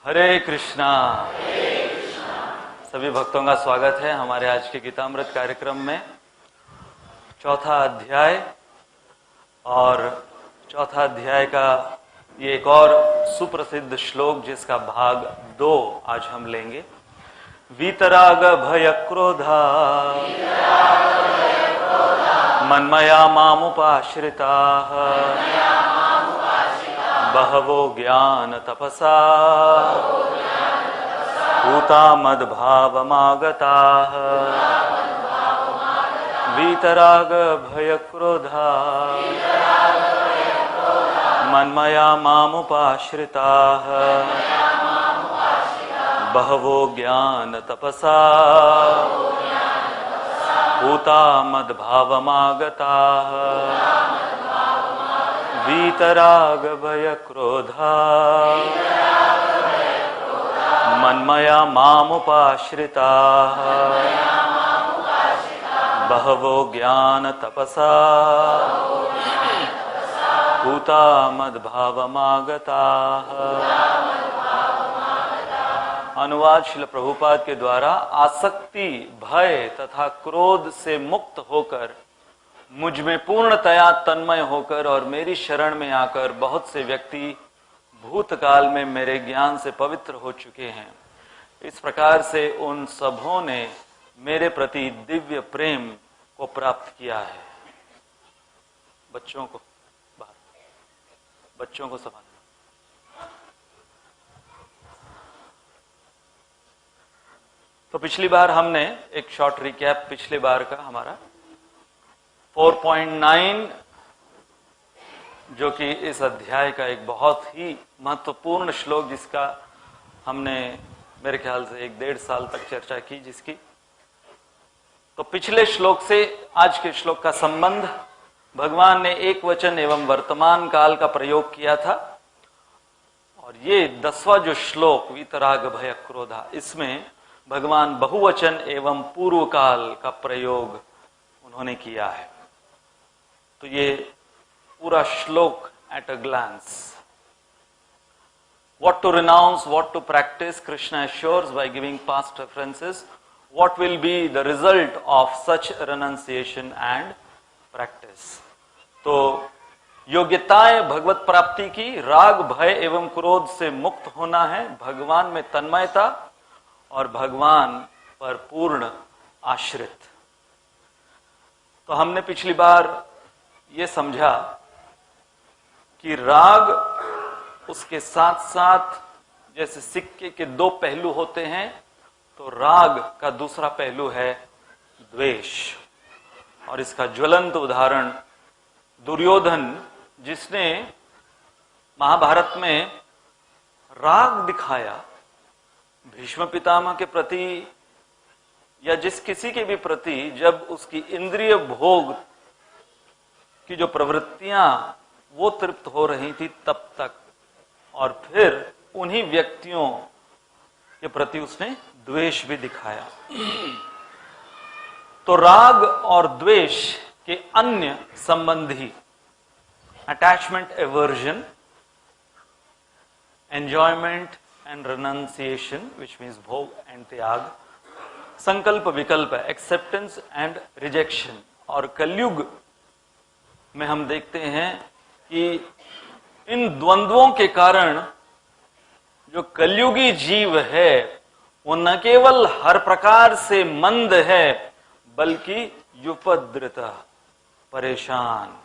हरे कृष्णा। सभी भक्तों का स्वागत है हमारे आज के गीतामृत कार्यक्रम में। चौथा अध्याय और चौथा अध्याय का ये एक और सुप्रसिद्ध श्लोक जिसका भाग 2 आज हम लेंगे। वीतराग भय क्रोधा मन्मया मामुपाश्रिताः बहवो ज्ञान तपसा भूता मद्भावमागताः वीतराग भय क्रोधा मन्मया मामुपाश्रिताः बहवो ज्ञान तपसा भूता मद्भावमागताः वीतराग भय क्रोधा मन्मया मामुपाश्रिताः बहवो ज्ञान तपसा भूता मद्भावमागताः। अनुवाद श्रील प्रभुपाद के द्वारा आसक्ति, भय तथा क्रोध से मुक्त होकर मुझ में पूर्णतया तन्मय होकर और मेरी शरण में आकर बहुत से व्यक्ति भूतकाल में मेरे ज्ञान से पवित्र हो चुके हैं। इस प्रकार से उन सबों ने मेरे प्रति दिव्य प्रेम को प्राप्त किया है। बच्चों को संभालना। तो पिछली बार हमने एक शॉर्ट रिकैप पिछले बार का हमारा 4.9 जो कि इस अध्याय का एक बहुत ही महत्वपूर्ण श्लोक जिसका हमने मेरे ख्याल से 1-1.5 साल तक चर्चा की जिसकी। तो पिछले श्लोक से आज के श्लोक का संबंध, भगवान ने एक वचन एवं वर्तमान काल का प्रयोग किया था और ये 10वां जो श्लोक वीतराग भय क्रोधा, इसमें भगवान बहुवचन एवं पूर्व काल का प्रयोग उन्होंने किया है। तो ये पूरा श्लोक at a glance. What to renounce, what to practice, Krishna assures by giving past references what will be the result of such renunciation and practice. तो योग्यताएं भगवत प्राप्ति की, राग भय एवं क्रोध से मुक्त होना है, भगवान में तन्मयता और भगवान पर पूर्ण आश्रित। तो हमने पिछली बार ये समझा कि राग उसके साथ साथ जैसे सिक्के के 2 पहलू होते हैं, तो राग का दूसरा पहलू है द्वेष। और इसका ज्वलंत उदाहरण दुर्योधन, जिसने महाभारत में राग दिखाया भीष्म पितामह के प्रति या जिस किसी के भी प्रति, जब उसकी इंद्रिय भोग की जो प्रवृत्तियां वो तृप्त हो रही थी तब तक, और फिर उन्हीं व्यक्तियों के प्रति उसने द्वेष भी दिखाया। तो राग और द्वेष के अन्य संबंधी attachment, aversion, enjoyment and renunciation which means bhog and tyag, संकल्प विकल्प, एक्सेप्टेंस एंड रिजेक्शन। और कलयुग में हम देखते हैं कि इन द्वंद्वों के कारण जो कलयुगी जीव है वो न केवल हर प्रकार से मंद है बल्कि युपद्रित, परेशान।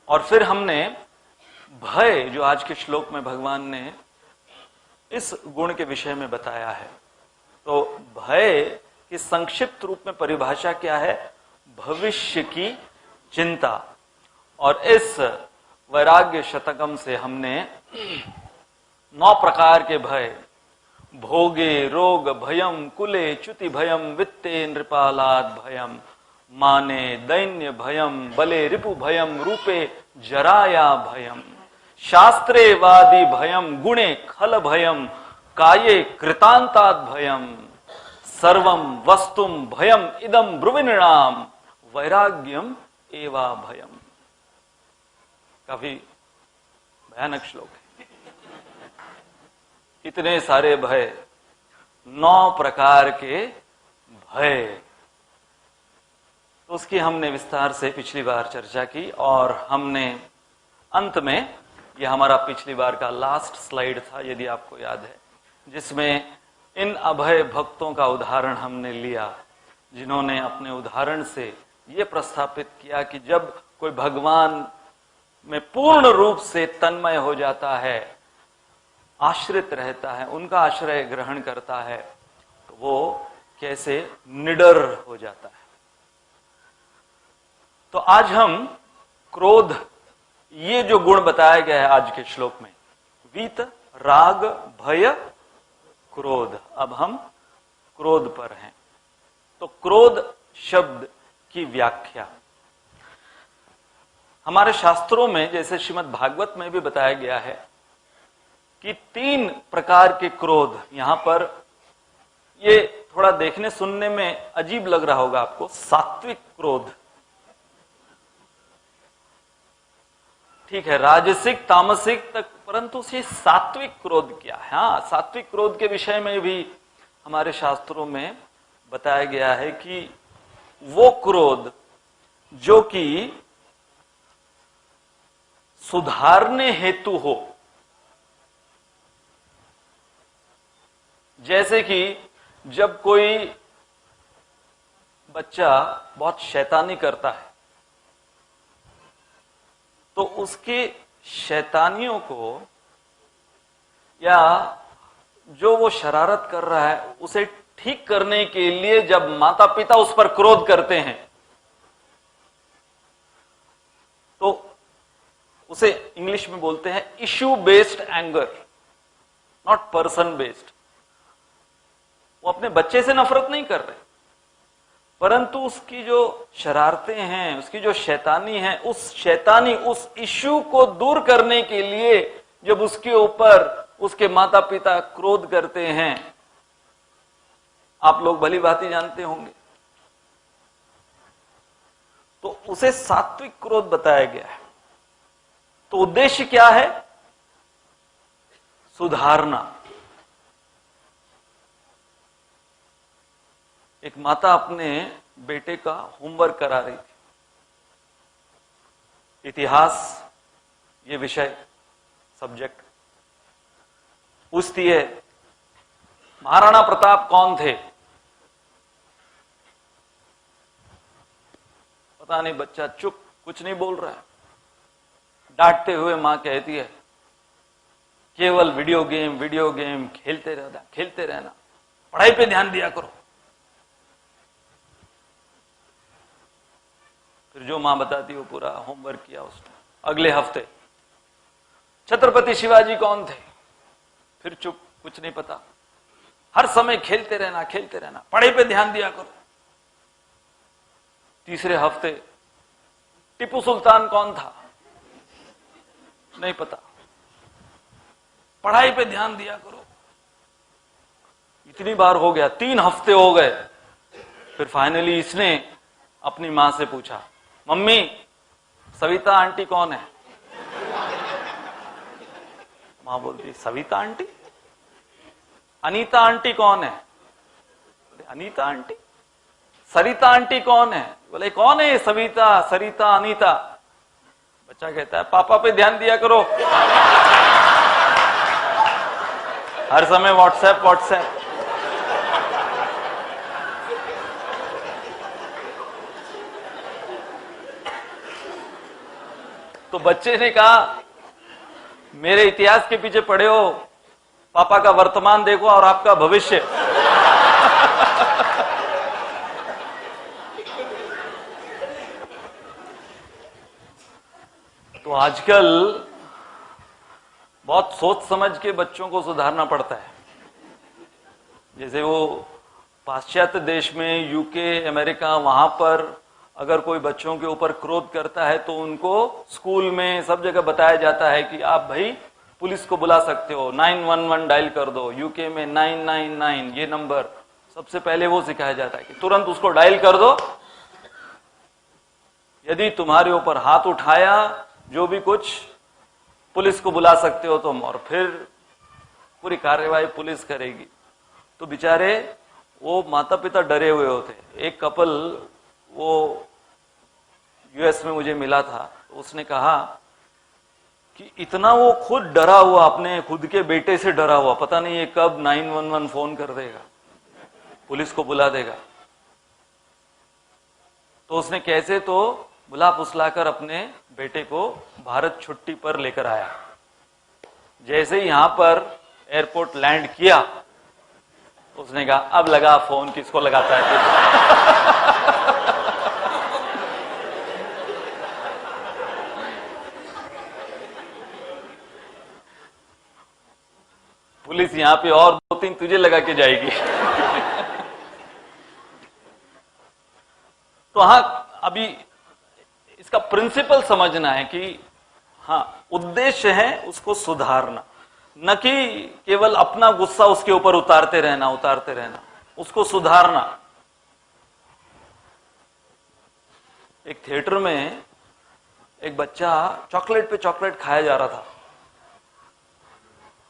और फिर हमने भय, जो आज के श्लोक में भगवान ने इस गुण के विषय में बताया है। तो भय की संक्षिप्त रूप में परिभाषा क्या है? भविष्य की चिंता। और इस वैराग्य शतकम से हमने 9 प्रकार के भय, भोगे रोग भयम, कुले च्युति भयम, वित्ते नृपालाद भयम, माने दैन्य भयम, बले रिपु भयम, रूपे जराया भयम, शास्त्रे वादी भयम, गुणे खल भयम, काये कृतांताद भयम, सर्वम वस्तुम भयम इदम ब्रुविनृणाम, वैराग्यम एवा भयम। काफी भयानक श्लोक है। इतने सारे भय, 9 प्रकार के भय, तो उसकी हमने विस्तार से पिछली बार चर्चा की और हमने अंत में, यह हमारा पिछली बार का लास्ट स्लाइड था यदि आपको याद है, जिसमें इन अभय भक्तों का उदाहरण हमने लिया, जिन्होंने अपने उदाहरण से ये प्रस्थापित किया कि जब कोई भगवान में पूर्ण रूप से तन्मय हो जाता है, आश्रित रहता है, उनका आश्रय ग्रहण करता है, तो वो कैसे निडर हो जाता है। तो आज हम क्रोध, ये जो गुण बताया गया है आज के श्लोक में, वीत, राग, भय, क्रोध, अब हम क्रोध पर हैं। तो क्रोध शब्द की व्याख्या हमारे शास्त्रों में, जैसे श्रीमद् भागवत में भी बताया गया है कि 3 प्रकार के क्रोध, यहां पर ये थोड़ा देखने सुनने में अजीब लग रहा होगा आपको, सात्विक क्रोध, ठीक है, राजसिक, तामसिक तक, परंतु ये सात्विक क्रोध क्या है? हाँ, सात्विक क्रोध के विषय में भी हमारे शास्त्रों में बताया गया है कि वो क्रोध जो कि सुधारने हेतु हो, जैसे कि जब कोई बच्चा बहुत शैतानी करता है तो उसकी शैतानियों को, या जो वो शरारत कर रहा है उसे ठीक करने के लिए जब माता पिता उस पर क्रोध करते हैं तो उसे इंग्लिश में बोलते हैं issue based anger, not person based. वो अपने बच्चे से नफरत नहीं कर रहे, परंतु उसकी जो शरारतें हैं, उसकी जो शैतानी है, उस इश्यू को दूर करने के लिए जब उसके ऊपर उसके माता पिता क्रोध करते हैं, आप लोग भली भांति जानते होंगे, तो उसे सात्विक क्रोध बताया गया है। तो उद्देश्य क्या है? सुधारना। एक माता अपने बेटे का होमवर्क करा रही थी, इतिहास ये विषय, सब्जेक्ट, पूछती है महाराणा प्रताप कौन थे? पता नहीं, बच्चा चुप, कुछ नहीं बोल रहा है। डांटते हुए मां कहती है केवल वीडियो गेम खेलते रहना, पढ़ाई पे ध्यान दिया करो। फिर जो मां बताती है वो पूरा होमवर्क किया उसने। अगले हफ्ते छत्रपति शिवाजी कौन थे? फिर चुप, कुछ नहीं पता, हर समय खेलते रहना, पढ़ाई पे ध्यान दिया करो। तीसरे हफ्ते टीपू सुल्तान कौन था? नहीं पता, पढ़ाई पे ध्यान दिया करो। इतनी बार हो गया, 3 हफ्ते हो गए। फिर फाइनली इसने अपनी मां से पूछा, मम्मी सविता आंटी कौन है? मां बोलती, सविता आंटी? अनीता आंटी कौन है? अनीता आंटी? सरिता आंटी कौन है? बोले कौन है? सविता, सरिता, अनीता। बच्चा कहता है पापा पे ध्यान दिया करो, हर समय व्हाट्सएप। तो बच्चे ने कहा मेरे इतिहास के पीछे पड़े हो, पापा का वर्तमान देखो और आपका भविष्य। तो आजकल बहुत सोच समझ के बच्चों को सुधारना पड़ता है। जैसे वो पाश्चात्य देश में, यूके, अमेरिका, वहां पर अगर कोई बच्चों के ऊपर क्रोध करता है तो उनको स्कूल में सब जगह बताया जाता है कि आप भाई पुलिस को बुला सकते हो, 911 डायल कर दो। यूके में 999 ये नंबर सबसे पहले वो सिखाया जाता है कि तुरंत उसको डायल कर दो। यदि तुम्हारे ऊपर हाथ उठाया, जो भी कुछ, पुलिस को बुला सकते हो तुम। और फिर पूरी कार्यवाही पुलिस करेगी। तो बेचारे वो माता पिता डरे हुए होते। एक कपल वो यूएस में मुझे मिला था, तो उसने कहा कि इतना वो खुद डरा हुआ, अपने खुद के बेटे से डरा हुआ, पता नहीं ये कब 911 फोन कर देगा, पुलिस को बुला देगा। तो उसने कैसे, तो बुला फुसलाकर अपने बेटे को भारत छुट्टी पर लेकर आया। जैसे ही यहां पर एयरपोर्ट लैंड किया, उसने कहा अब लगा फोन, किसको लगाता है पुलिस यहां पे और 2-3 तुझे लगा के जाएगी तो हाँ, अभी इसका प्रिंसिपल समझना है कि हाँ, उद्देश्य है उसको सुधारना, न कि केवल अपना गुस्सा उसके ऊपर उतारते रहना, उसको सुधारना। एक थिएटर में एक बच्चा चॉकलेट पे चॉकलेट खाया जा रहा था,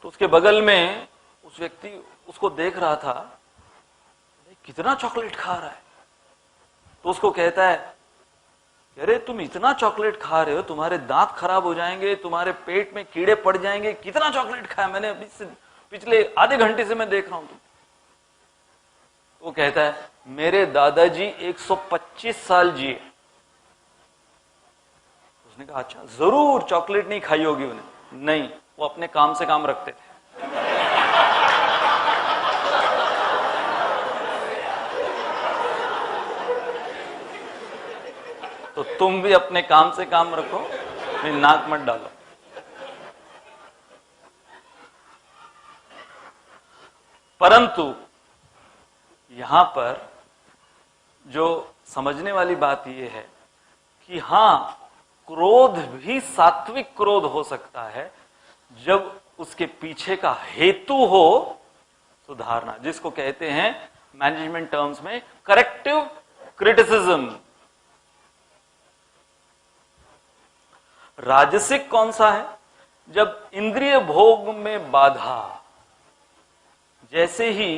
तो उसके बगल में उस व्यक्ति उसको देख रहा था, कितना चॉकलेट खा रहा है। तो उसको कहता है, अरे तुम इतना चॉकलेट खा रहे हो, तुम्हारे दांत खराब हो जाएंगे, तुम्हारे पेट में कीड़े पड़ जाएंगे, कितना चॉकलेट खाया मैंने अभी से, पिछले आधे घंटे से मैं देख रहा हूं तुम। वो कहता है, मेरे दादाजी 125 साल जिए। उसने कहा अच्छा, जरूर चॉकलेट नहीं खाई होगी उन्हें। नहीं, वो अपने काम से काम रखते थे। तो तुम भी अपने काम से काम रखो, नाक मत डालो। परंतु यहां पर जो समझने वाली बात यह है कि हां, क्रोध भी सात्विक क्रोध हो सकता है जब उसके पीछे का हेतु हो सुधारना, जिसको कहते हैं मैनेजमेंट टर्म्स में करेक्टिव क्रिटिसिज्म। राजसिक कौन सा है? जब इंद्रिय भोग में बाधा, जैसे ही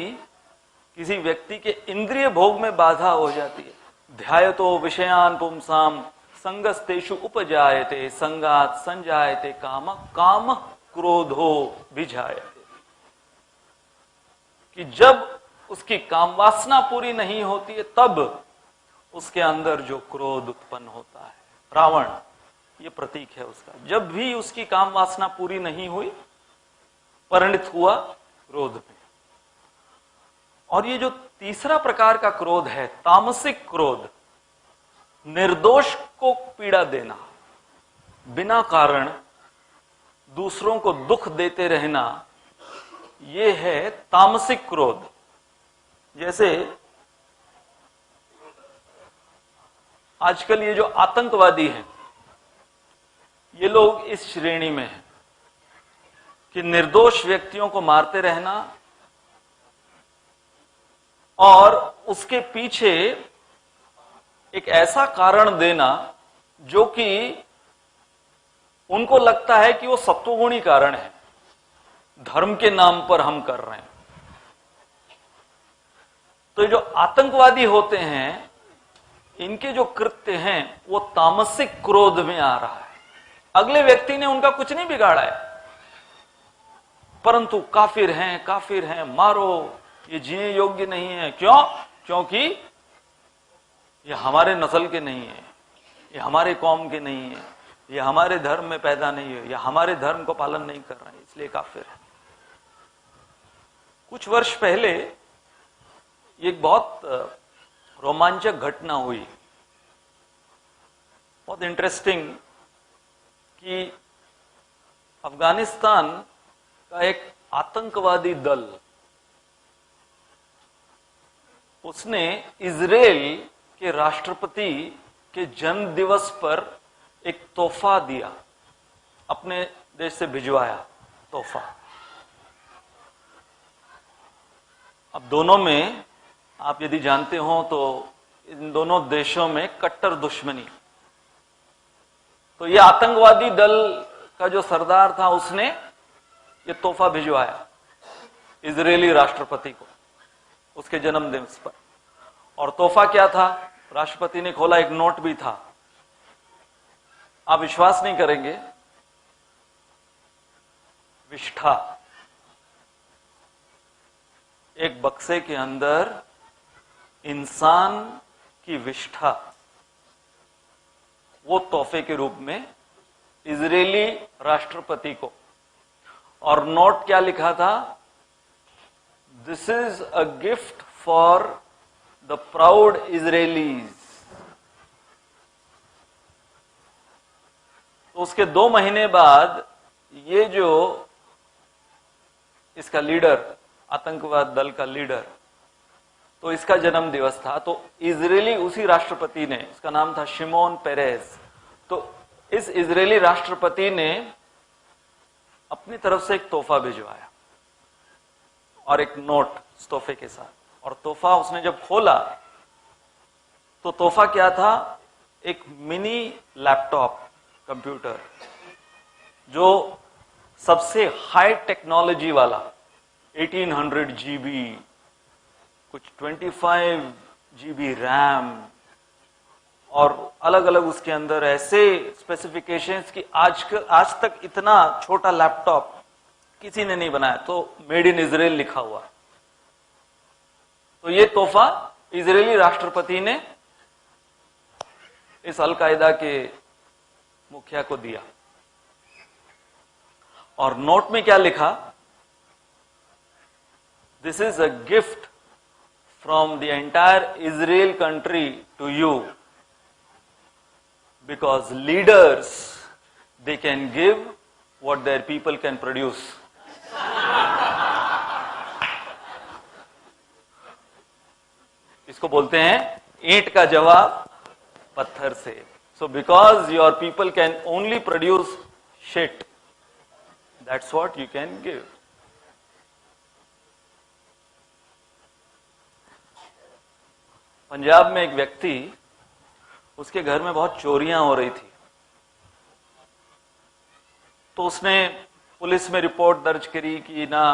किसी व्यक्ति के इंद्रिय भोग में बाधा हो जाती है, ध्यायतो विषयान पुंसाम संगस्तेषु उपजायते संगात संजायते काम काम क्रोधो विजायते, कि जब उसकी काम वासना पूरी नहीं होती है तब उसके अंदर जो क्रोध उत्पन्न होता है। रावण ये प्रतीक है उसका, जब भी उसकी काम वासना पूरी नहीं हुई, परिणित हुआ क्रोध में। और ये जो तीसरा प्रकार का क्रोध है, तामसिक क्रोध, निर्दोष को पीड़ा देना, बिना कारण दूसरों को दुख देते रहना, ये है तामसिक क्रोध। जैसे आजकल ये जो आतंकवादी हैं, ये लोग इस श्रेणी में हैं कि निर्दोष व्यक्तियों को मारते रहना और उसके पीछे एक ऐसा कारण देना जो कि उनको लगता है कि वो सत्वगुणी कारण है, धर्म के नाम पर हम कर रहे हैं। तो ये जो आतंकवादी होते हैं, इनके जो कृत्य हैं वो तामसिक क्रोध में आ रहा है। अगले व्यक्ति ने उनका कुछ नहीं बिगाड़ा है, परंतु काफिर हैं, मारो, ये जीने योग्य नहीं है। क्यों? क्योंकि ये हमारे नस्ल के नहीं है, ये हमारे कौम के नहीं है, ये हमारे धर्म में पैदा नहीं है, या हमारे धर्म को पालन नहीं कर रहे हैं, इसलिए काफिर है। कुछ वर्ष पहले एक बहुत रोमांचक घटना हुई, बहुत इंटरेस्टिंग, कि अफगानिस्तान का एक आतंकवादी दल, उसने इजराइल के राष्ट्रपति के जन्म दिवस पर एक तोहफा दिया, अपने देश से भिजवाया तोहफा। अब दोनों में, आप यदि जानते हो तो इन दोनों देशों में कट्टर दुश्मनी। तो ये आतंकवादी दल का जो सरदार था, उसने ये तोहफा भिजवाया। इजरायली राष्ट्रपति को उसके जन्मदिन पर। और तोहफा क्या था? राष्ट्रपति ने खोला, एक नोट भी था। आप विश्वास नहीं करेंगे, विष्ठा, एक बक्से के अंदर इंसान की विष्ठा, वो तोहफे के रूप में इजरायली राष्ट्रपति को। और नोट क्या लिखा था? This is a gift for the proud Israelis. तो उसके 2 महीने बाद ये जो इसका लीडर, आतंकवाद दल का लीडर, तो इसका जन्म दिवस था। तो इजरायली उसी राष्ट्रपति ने, इसका नाम था शिमोन पेरेज, तो इस इजरायली राष्ट्रपति ने अपनी तरफ से एक तोहफा भिजवाया और एक नोट उस तोहफे के साथ। और तोहफा उसने जब खोला तो तोहफा क्या था? एक मिनी लैपटॉप कंप्यूटर, जो सबसे हाई टेक्नोलॉजी वाला, 1800 GB, कुछ 25 GB रैम, और अलग अलग उसके अंदर ऐसे स्पेसिफिकेशंस कि आज तक इतना छोटा लैपटॉप किसी ने नहीं बनाया। तो मेड इन इजराइल लिखा हुआ। तो ये तोहफा इजरायली राष्ट्रपति ने इस अल-कायदा के मुखिया को दिया। और नोट में क्या लिखा? This is a gift from the entire Israel country to you, because leaders, they can give what their people can produce. इसको बोलते हैं ईंट का जवाब पत्थर से। So because your people can only produce shit, that's what you can give. Punjab में एक व्यक्ति, उसके घर में बहुत चोरियां हो रही थी। तो उसने पुलिस में रिपोर्ट दर्ज करी कि ना,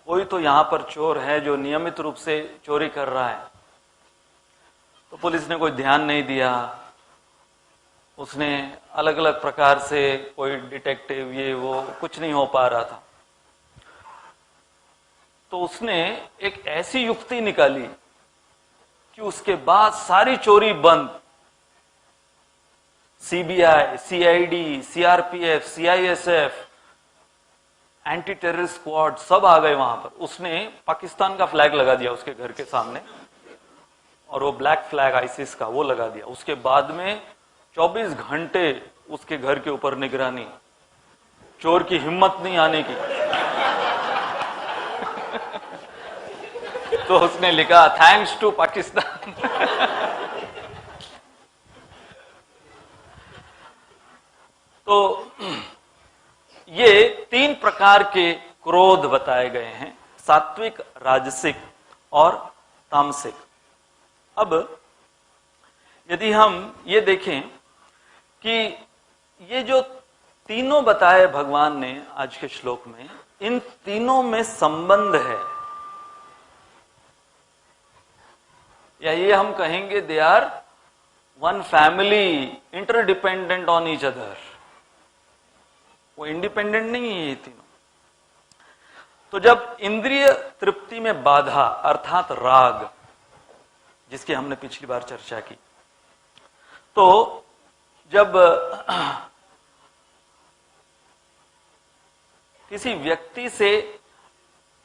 कोई तो यहां पर चोर है जो नियमित रूप से चोरी कर रहा है। तो पुलिस ने कोई ध्यान नहीं दिया। उसने अलग अलग प्रकार से, कोई डिटेक्टिव ये वो, कुछ नहीं हो पा रहा था। तो उसने एक ऐसी युक्ति निकाली कि उसके बाद सारी चोरी बंद। CBI, CID, CRPF, CISF, anti terrorist squad सब आ गए वहां पर। उसने पाकिस्तान का फ्लैग लगा दिया उसके घर के सामने, और वो ब्लैक फ्लैग आईसिस का वो लगा दिया। उसके बाद में 24 घंटे उसके घर के ऊपर निगरानी, चोर की हिम्मत नहीं आने की। तो उसने लिखा, थैंक्स टू पाकिस्तान। तो ये 3 प्रकार के क्रोध बताए गए हैं, सात्विक, राजसिक और तामसिक। अब यदि हम ये देखें कि ये जो तीनों बताए भगवान ने आज के श्लोक में, इन तीनों में संबंध है, या ये हम कहेंगे they are one family, interdependent on each other. वो इंडिपेंडेंट नहीं है ये तीनों। तो जब इंद्रिय तृप्ति में बाधा अर्थात राग, जिसकी हमने पिछली बार चर्चा की, तो जब किसी व्यक्ति से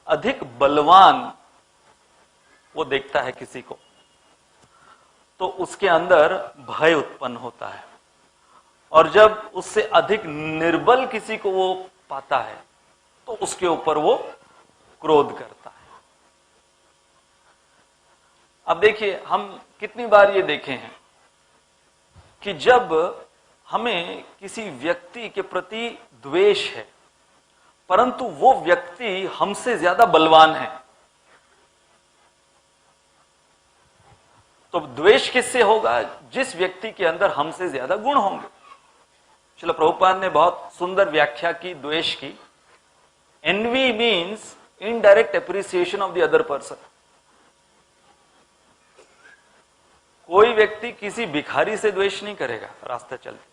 अधिक बलवान वो देखता है किसी को, तो उसके अंदर भय उत्पन्न होता है। और जब उससे अधिक निर्बल किसी को वो पाता है तो उसके ऊपर वो क्रोध करता है। अब देखिए, हम कितनी बार ये देखे हैं कि जब हमें किसी व्यक्ति के प्रति द्वेष है, परंतु वो व्यक्ति हमसे ज्यादा बलवान है, तो द्वेष किससे होगा? जिस व्यक्ति के अंदर हमसे ज्यादा गुण होंगे। श्रील प्रभुपाद ने बहुत सुंदर व्याख्या की द्वेष की। Envy means indirect appreciation of the other person. कोई व्यक्ति किसी भिखारी से द्वेष नहीं करेगा रास्ते चलते।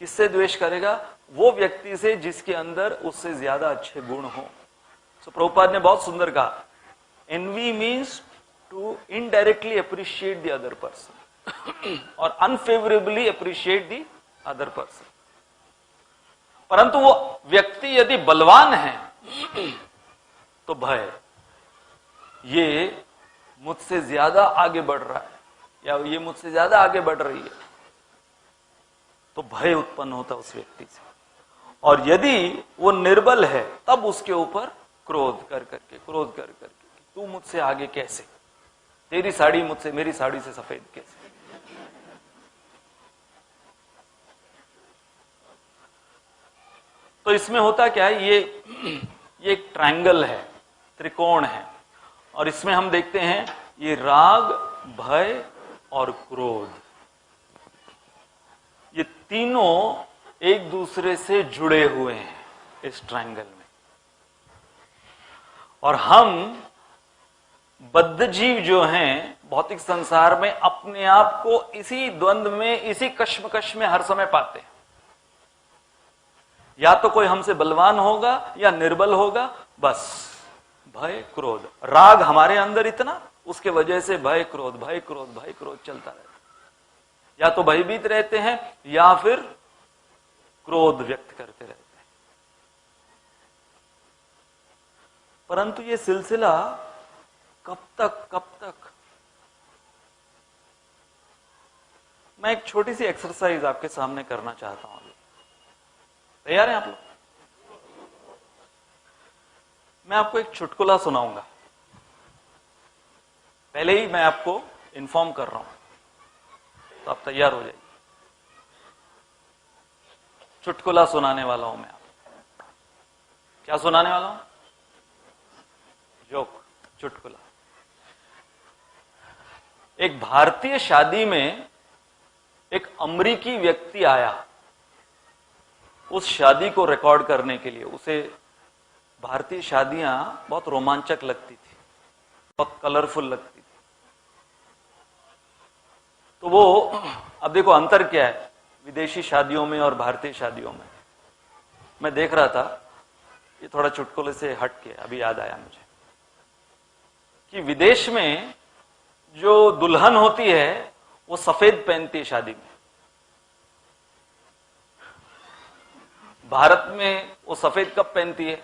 किससे द्वेष करेगा? वो व्यक्ति से जिसके अंदर उससे ज्यादा अच्छे गुण हो। सो प्रभुपाद ने बहुत सुंदर कहा, envy means to indirectly appreciate the other person और unfavourably appreciate the other person. परंतु वो व्यक्ति यदि बलवान है तो भय, ये मुझसे ज्यादा आगे बढ़ रहा है या ये मुझसे ज्यादा आगे बढ़ रही है, तो भय उत्पन्न होता उस व्यक्ति से। और यदि वो निर्बल है तब उसके ऊपर क्रोध कर करके तू मुझसे आगे कैसे, तेरी साड़ी मुझसे, मेरी साड़ी से सफेद कैसे। तो इसमें होता क्या है, ये एक ट्रायंगल है, त्रिकोण है, और इसमें हम देखते हैं ये राग, भय और क्रोध, ये तीनों एक दूसरे से जुड़े हुए हैं इस ट्रायंगल में। और हम बद्ध जीव जो हैं भौतिक संसार में अपने आप को इसी द्वंद्व में, इसी कश्मकश में हर समय पाते हैं। या तो कोई हमसे बलवान होगा या निर्बल होगा, बस भय क्रोध। राग हमारे अंदर इतना, उसके वजह से भय क्रोध चलता रहता है। या तो भयभीत रहते हैं या फिर क्रोध व्यक्त करते रहते हैं। परंतु ये सिलसिला कब तक? मैं एक छोटी सी एक्सरसाइज आपके सामने करना चाहता हूं। तैयार हैं आप लोग? मैं आपको एक चुटकुला सुनाऊंगा। पहले ही मैं आपको इन्फॉर्म कर रहा हूं, तो आप तैयार हो जाइए। चुटकुला सुनाने वाला हूं मैं आपको। क्या सुनाने वाला हूं? जोक, चुटकुला। एक भारतीय शादी में एक अमेरिकी व्यक्ति आया उस शादी को रिकॉर्ड करने के लिए। उसे भारतीय शादियां बहुत रोमांचक लगती थी, बहुत कलरफुल लगती थी। तो वो, अब देखो अंतर क्या है विदेशी शादियों में और भारतीय शादियों में। मैं देख रहा था, ये थोड़ा चुटकुले से हट के अभी याद आया मुझे, कि विदेश में जो दुल्हन होती है वो सफेद पहनती है शादी में। भारत में वो सफेद कब पहनती है?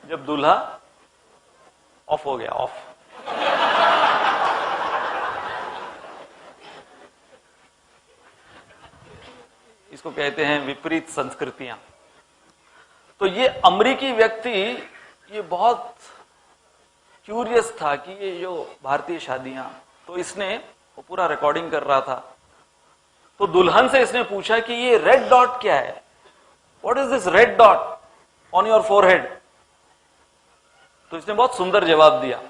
जब दूल्हा ऑफ हो गया, ऑफ। इसको कहते हैं विपरीत संस्कृतियां। तो ये अमेरिकी व्यक्ति ये बहुत क्यूरियस था कि ये जो भारतीय शादियां, तो इसने वो पूरा रिकॉर्डिंग कर रहा था। तो दुल्हन से इसने पूछा कि ये रेड डॉट क्या है? What is this red dot on your forehead? तो इसने बहुत सुंदर जवाब दिया।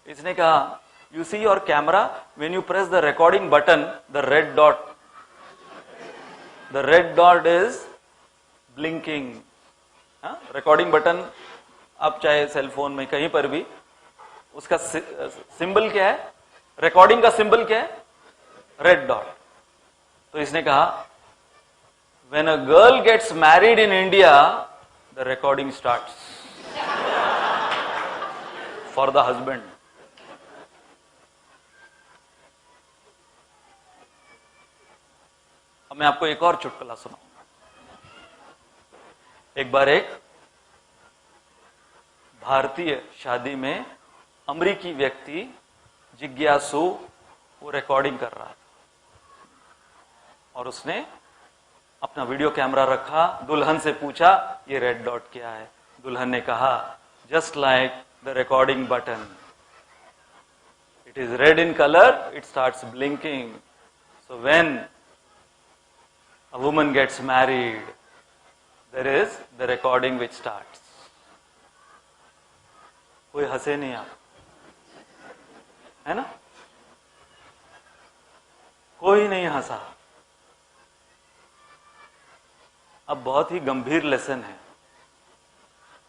इसने कहा, you see your camera, when you press the recording button, the red dot is blinking. Recording button आप चाहे सेल फोन में कहीं पर भी, उसका सिंबल क्या है? रिकॉर्डिंग का सिंबल क्या है? Red dot. तो इसने कहा, when a girl gets married in India, the recording starts for the husband. अब मैं आपको एक और चुटकुला सुनाऊंगा। एक बार एक भारतीय शादी में अमेरिकी व्यक्ति जिज्ञासु वो रिकॉर्डिंग कर रहा था, और उसने अपना वीडियो कैमरा रखा, दुल्हन से पूछा ये रेड डॉट क्या है? दुल्हन ने कहा, just like the recording button, it is red in colour, it starts blinking, so when a woman gets married, there is the recording which starts. कोई हंसे नहीं आप, है ना? कोई नहीं हंसा। अब बहुत ही गंभीर लेसन है।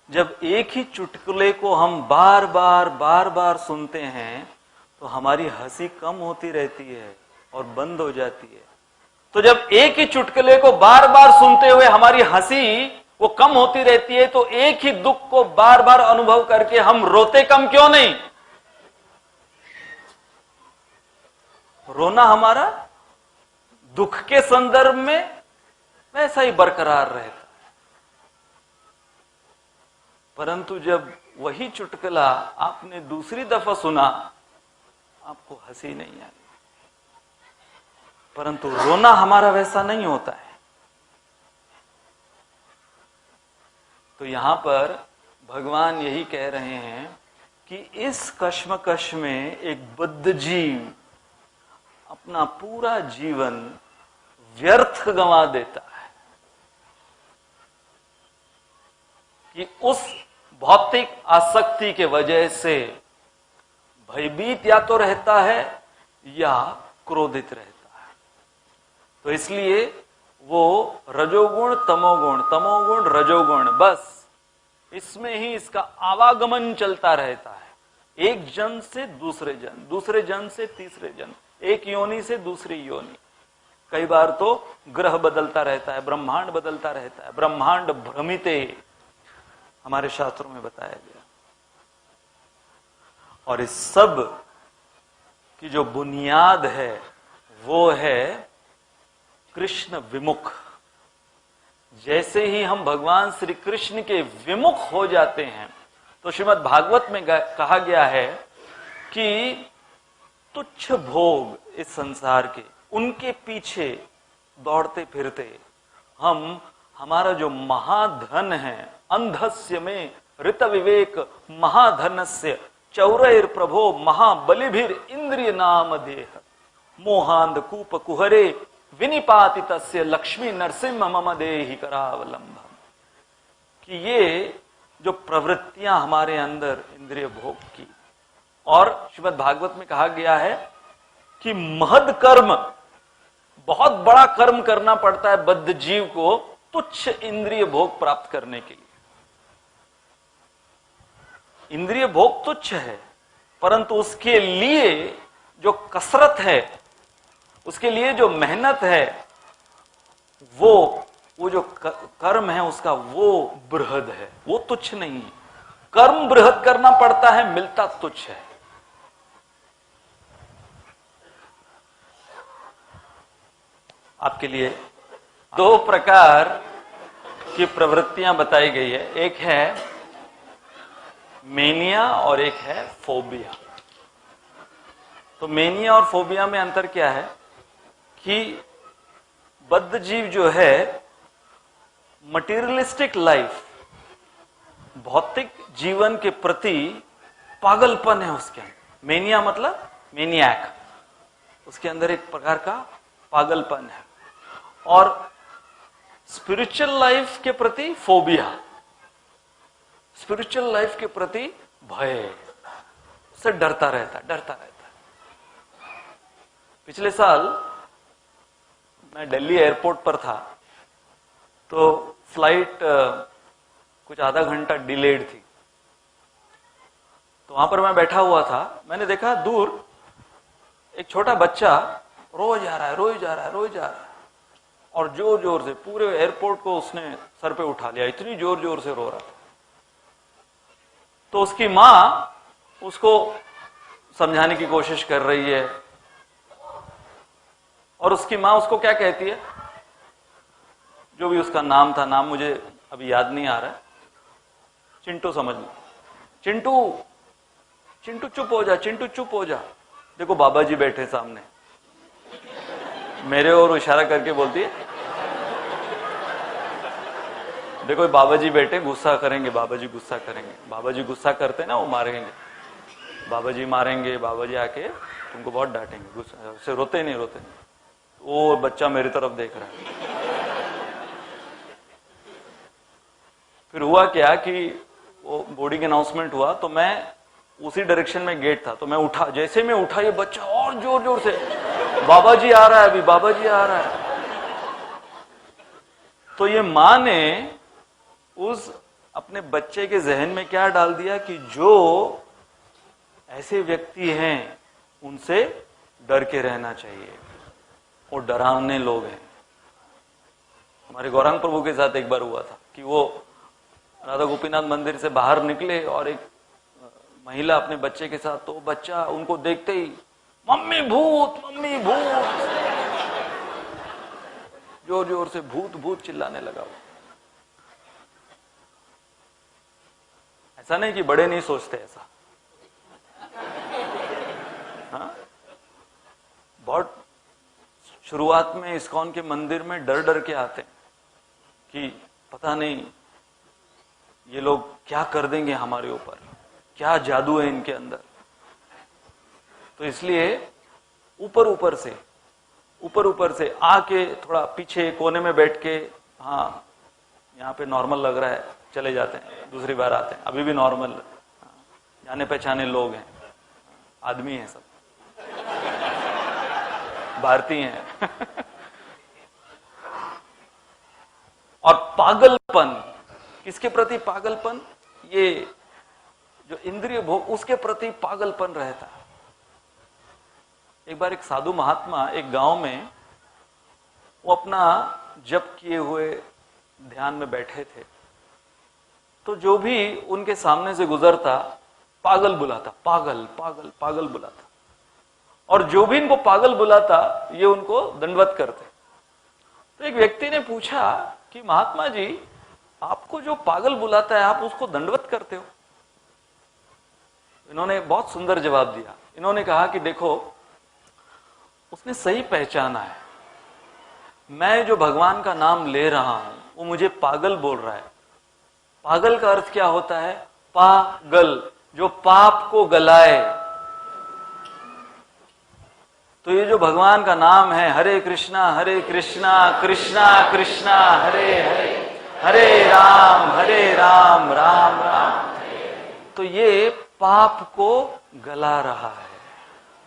जब एक ही चुटकुले को हम बार बार सुनते हैं तो हमारी हंसी कम होती रहती है और बंद हो जाती है। तो जब एक ही चुटकुले को बार बार सुनते हुए हमारी हंसी वो कम होती रहती है, तो एक ही दुख को बार बार अनुभव करके हम रोते कम क्यों नहीं? रोना हमारा दुख के संदर्भ में वैसा ही बरकरार रहता है, परंतु जब वही चुटकुला आपने दूसरी दफा सुना, आपको हंसी नहीं आई। परंतु रोना हमारा वैसा नहीं होता है। तो यहां पर भगवान यही कह रहे हैं कि इस कश्मकश में एक बद्ध जीव अपना पूरा जीवन व्यर्थ गंवा देता है कि उस भौतिक आसक्ति के वजह से भयभीत या तो रहता है या क्रोधित रहता है। तो इसलिए वो रजोगुण तमोगुण रजोगुण, बस इसमें ही इसका आवागमन चलता रहता है। एक जन से दूसरे जन, दूसरे जन से तीसरे जन, एक योनि से दूसरी योनि। कई बार तो ग्रह बदलता रहता है, ब्रह्मांड बदलता रहता है। ब्रह्मांड भ्रमिते हमारे शास्त्रों में बताया गया। और इस सब की जो बुनियाद है वो है कृष्ण विमुख। जैसे ही हम भगवान श्री कृष्ण के विमुख हो जाते हैं, तो श्रीमद् भागवत में कहा गया है कि तुच्छ भोग इस संसार के, उनके पीछे दौड़ते फिरते हम हमारा जो महाधन है, अंधस्य में ऋत विवेक महाधनस्य चौरैर प्रभो महाबलिभिर इंद्रिय नाम देह मोहांध कूप कुहरे विनिपातितस्य लक्ष्मी नरसिंह मम देहि करावलंबम। कि ये जो प्रवृत्तियां हमारे अंदर इंद्रिय भोग की, और श्रीमद् भागवत में कहा गया है कि महद कर्म, बहुत बड़ा कर्म करना पड़ता है बद्ध जीव को तुच्छ इंद्रिय भोग प्राप्त करने के लिए। इंद्रिय भोग तुच्छ है, परंतु उसके लिए जो कसरत है, उसके लिए जो मेहनत है, वो जो कर्म है उसका, वो बृहद है, वो तुच्छ नहीं। कर्म बृहद करना पड़ता है, मिलता तुच्छ है। आपके लिए दो प्रकार की प्रवृत्तियां बताई गई है। एक है मेनिया और एक है फोबिया। तो मेनिया और फोबिया में अंतर क्या है कि बद्ध जीव जो है मटेरियलिस्टिक लाइफ, भौतिक जीवन के प्रति पागलपन है उसके अंदर। मेनिया मतलब मेनियक, उसके अंदर एक प्रकार का पागलपन है। और स्पिरिचुअल लाइफ के प्रति फोबिया, स्पिरिचुअल लाइफ के प्रति भय, उससे डरता रहता है। पिछले साल मैं दिल्ली एयरपोर्ट पर था, तो फ्लाइट कुछ आधा घंटा डिलेड थी। तो वहां पर मैं बैठा हुआ था, मैंने देखा दूर एक छोटा बच्चा रोज जा रहा है और जोर जोर से पूरे एयरपोर्ट को उसने सर पे उठा लिया, इतनी जोर जोर से रो रहा था। तो उसकी मां उसको समझाने की कोशिश कर रही है, और उसकी मां उसको क्या कहती है, जो भी उसका नाम था, नाम मुझे अभी याद नहीं आ रहा है, चिंटू समझ लो, चिंटू चुप हो जा, चिंटू चुप हो जा, देखो बाबा जी बैठे सामने। मेरे और इशारा करके बोलती है, देखो बाबा जी बैठे, गुस्सा करेंगे, बाबा जी गुस्सा करेंगे, बाबा जी गुस्सा करते ना वो मारेंगे, बाबा जी मारेंगे, बाबा जी आके तुमको बहुत डांटेंगे, गुस्सा से रोते नहीं। वो बच्चा मेरी तरफ देख रहा है। फिर हुआ क्या कि वो बोर्डिंग अनाउंसमेंट हुआ, तो मैं उसी डायरेक्शन में गेट था, तो मैं उठा, जैसे मैं उठा ये बच्चा और जोर जोर से, बाबा जी आ रहा है, अभी बाबा जी आ रहा है। तो ये मां ने उस अपने बच्चे के जहन में क्या डाल दिया कि जो ऐसे व्यक्ति हैं उनसे डर के रहना चाहिए, वो डरावने लोग हैं। हमारे गौरांग प्रभु के साथ एक बार हुआ था कि वो राधा गोपीनाथ मंदिर से बाहर निकले और एक महिला अपने बच्चे के साथ, तो बच्चा उनको देखते ही मम्मी भूत, मम्मी भूत, जोर जोर से भूत भूत चिल्लाने लगा। ऐसा नहीं कि बड़े नहीं सोचते ऐसा, हाँ? बहुत शुरुआत में इस्कॉन के मंदिर में डर डर के आते हैं कि पता नहीं ये लोग क्या कर देंगे हमारे ऊपर, क्या जादू है इनके अंदर। तो इसलिए ऊपर ऊपर से आके थोड़ा पीछे कोने में बैठ के, हाँ यहाँ पे नॉर्मल लग रहा है, चले जाते हैं, दूसरी बार आते हैं, अभी भी नॉर्मल, जाने पहचाने लोग हैं, आदमी हैं, सब भारतीय हैं। और पागलपन, किसके प्रति पागलपन? ये जो इंद्रिय भोग, उसके प्रति पागलपन रहता है। एक बार एक साधु महात्मा एक गांव में, वो अपना जप किए हुए ध्यान में बैठे थे, तो जो भी उनके सामने से गुजरता पागल बुलाता, पागल पागल पागल बुलाता, और जो भी इनको पागल बुलाता ये उनको दंडवत करते। तो एक व्यक्ति ने पूछा कि महात्मा जी, आपको जो पागल बुलाता है आप उसको दंडवत करते हो? इन्होंने बहुत सुंदर जवाब दिया। इन्होंने कहा कि देखो, उसने सही पहचाना है, मैं जो भगवान का नाम ले रहा हूं वो मुझे पागल बोल रहा है। पागल का अर्थ क्या होता है? पागल, जो पाप को गलाए। तो ये जो भगवान का नाम है, हरे कृष्णा कृष्णा कृष्णा हरे हरे, हरे राम राम राम, तो ये पाप को गला रहा है।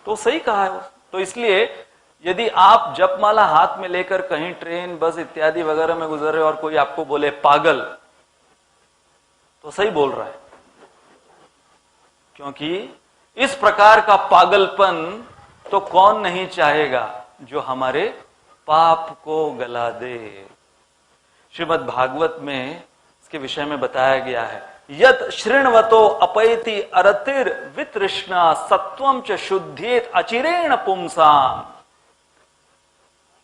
तो सही कहा है। तो इसलिए यदि आप जपमाला हाथ में लेकर कहीं ट्रेन, बस इत्यादि वगैरह में गुजर रहे और कोई आपको बोले पागल, तो सही बोल रहा है, क्योंकि इस प्रकार का पागलपन तो कौन नहीं चाहेगा जो हमारे पाप को गला दे। श्रीमद् भागवत में इसके विषय में बताया गया है, यत शृण्वतो अपैति अरतिर वितृष्णा सत्वम च शुद्धेत अचिरेण पुंसाम,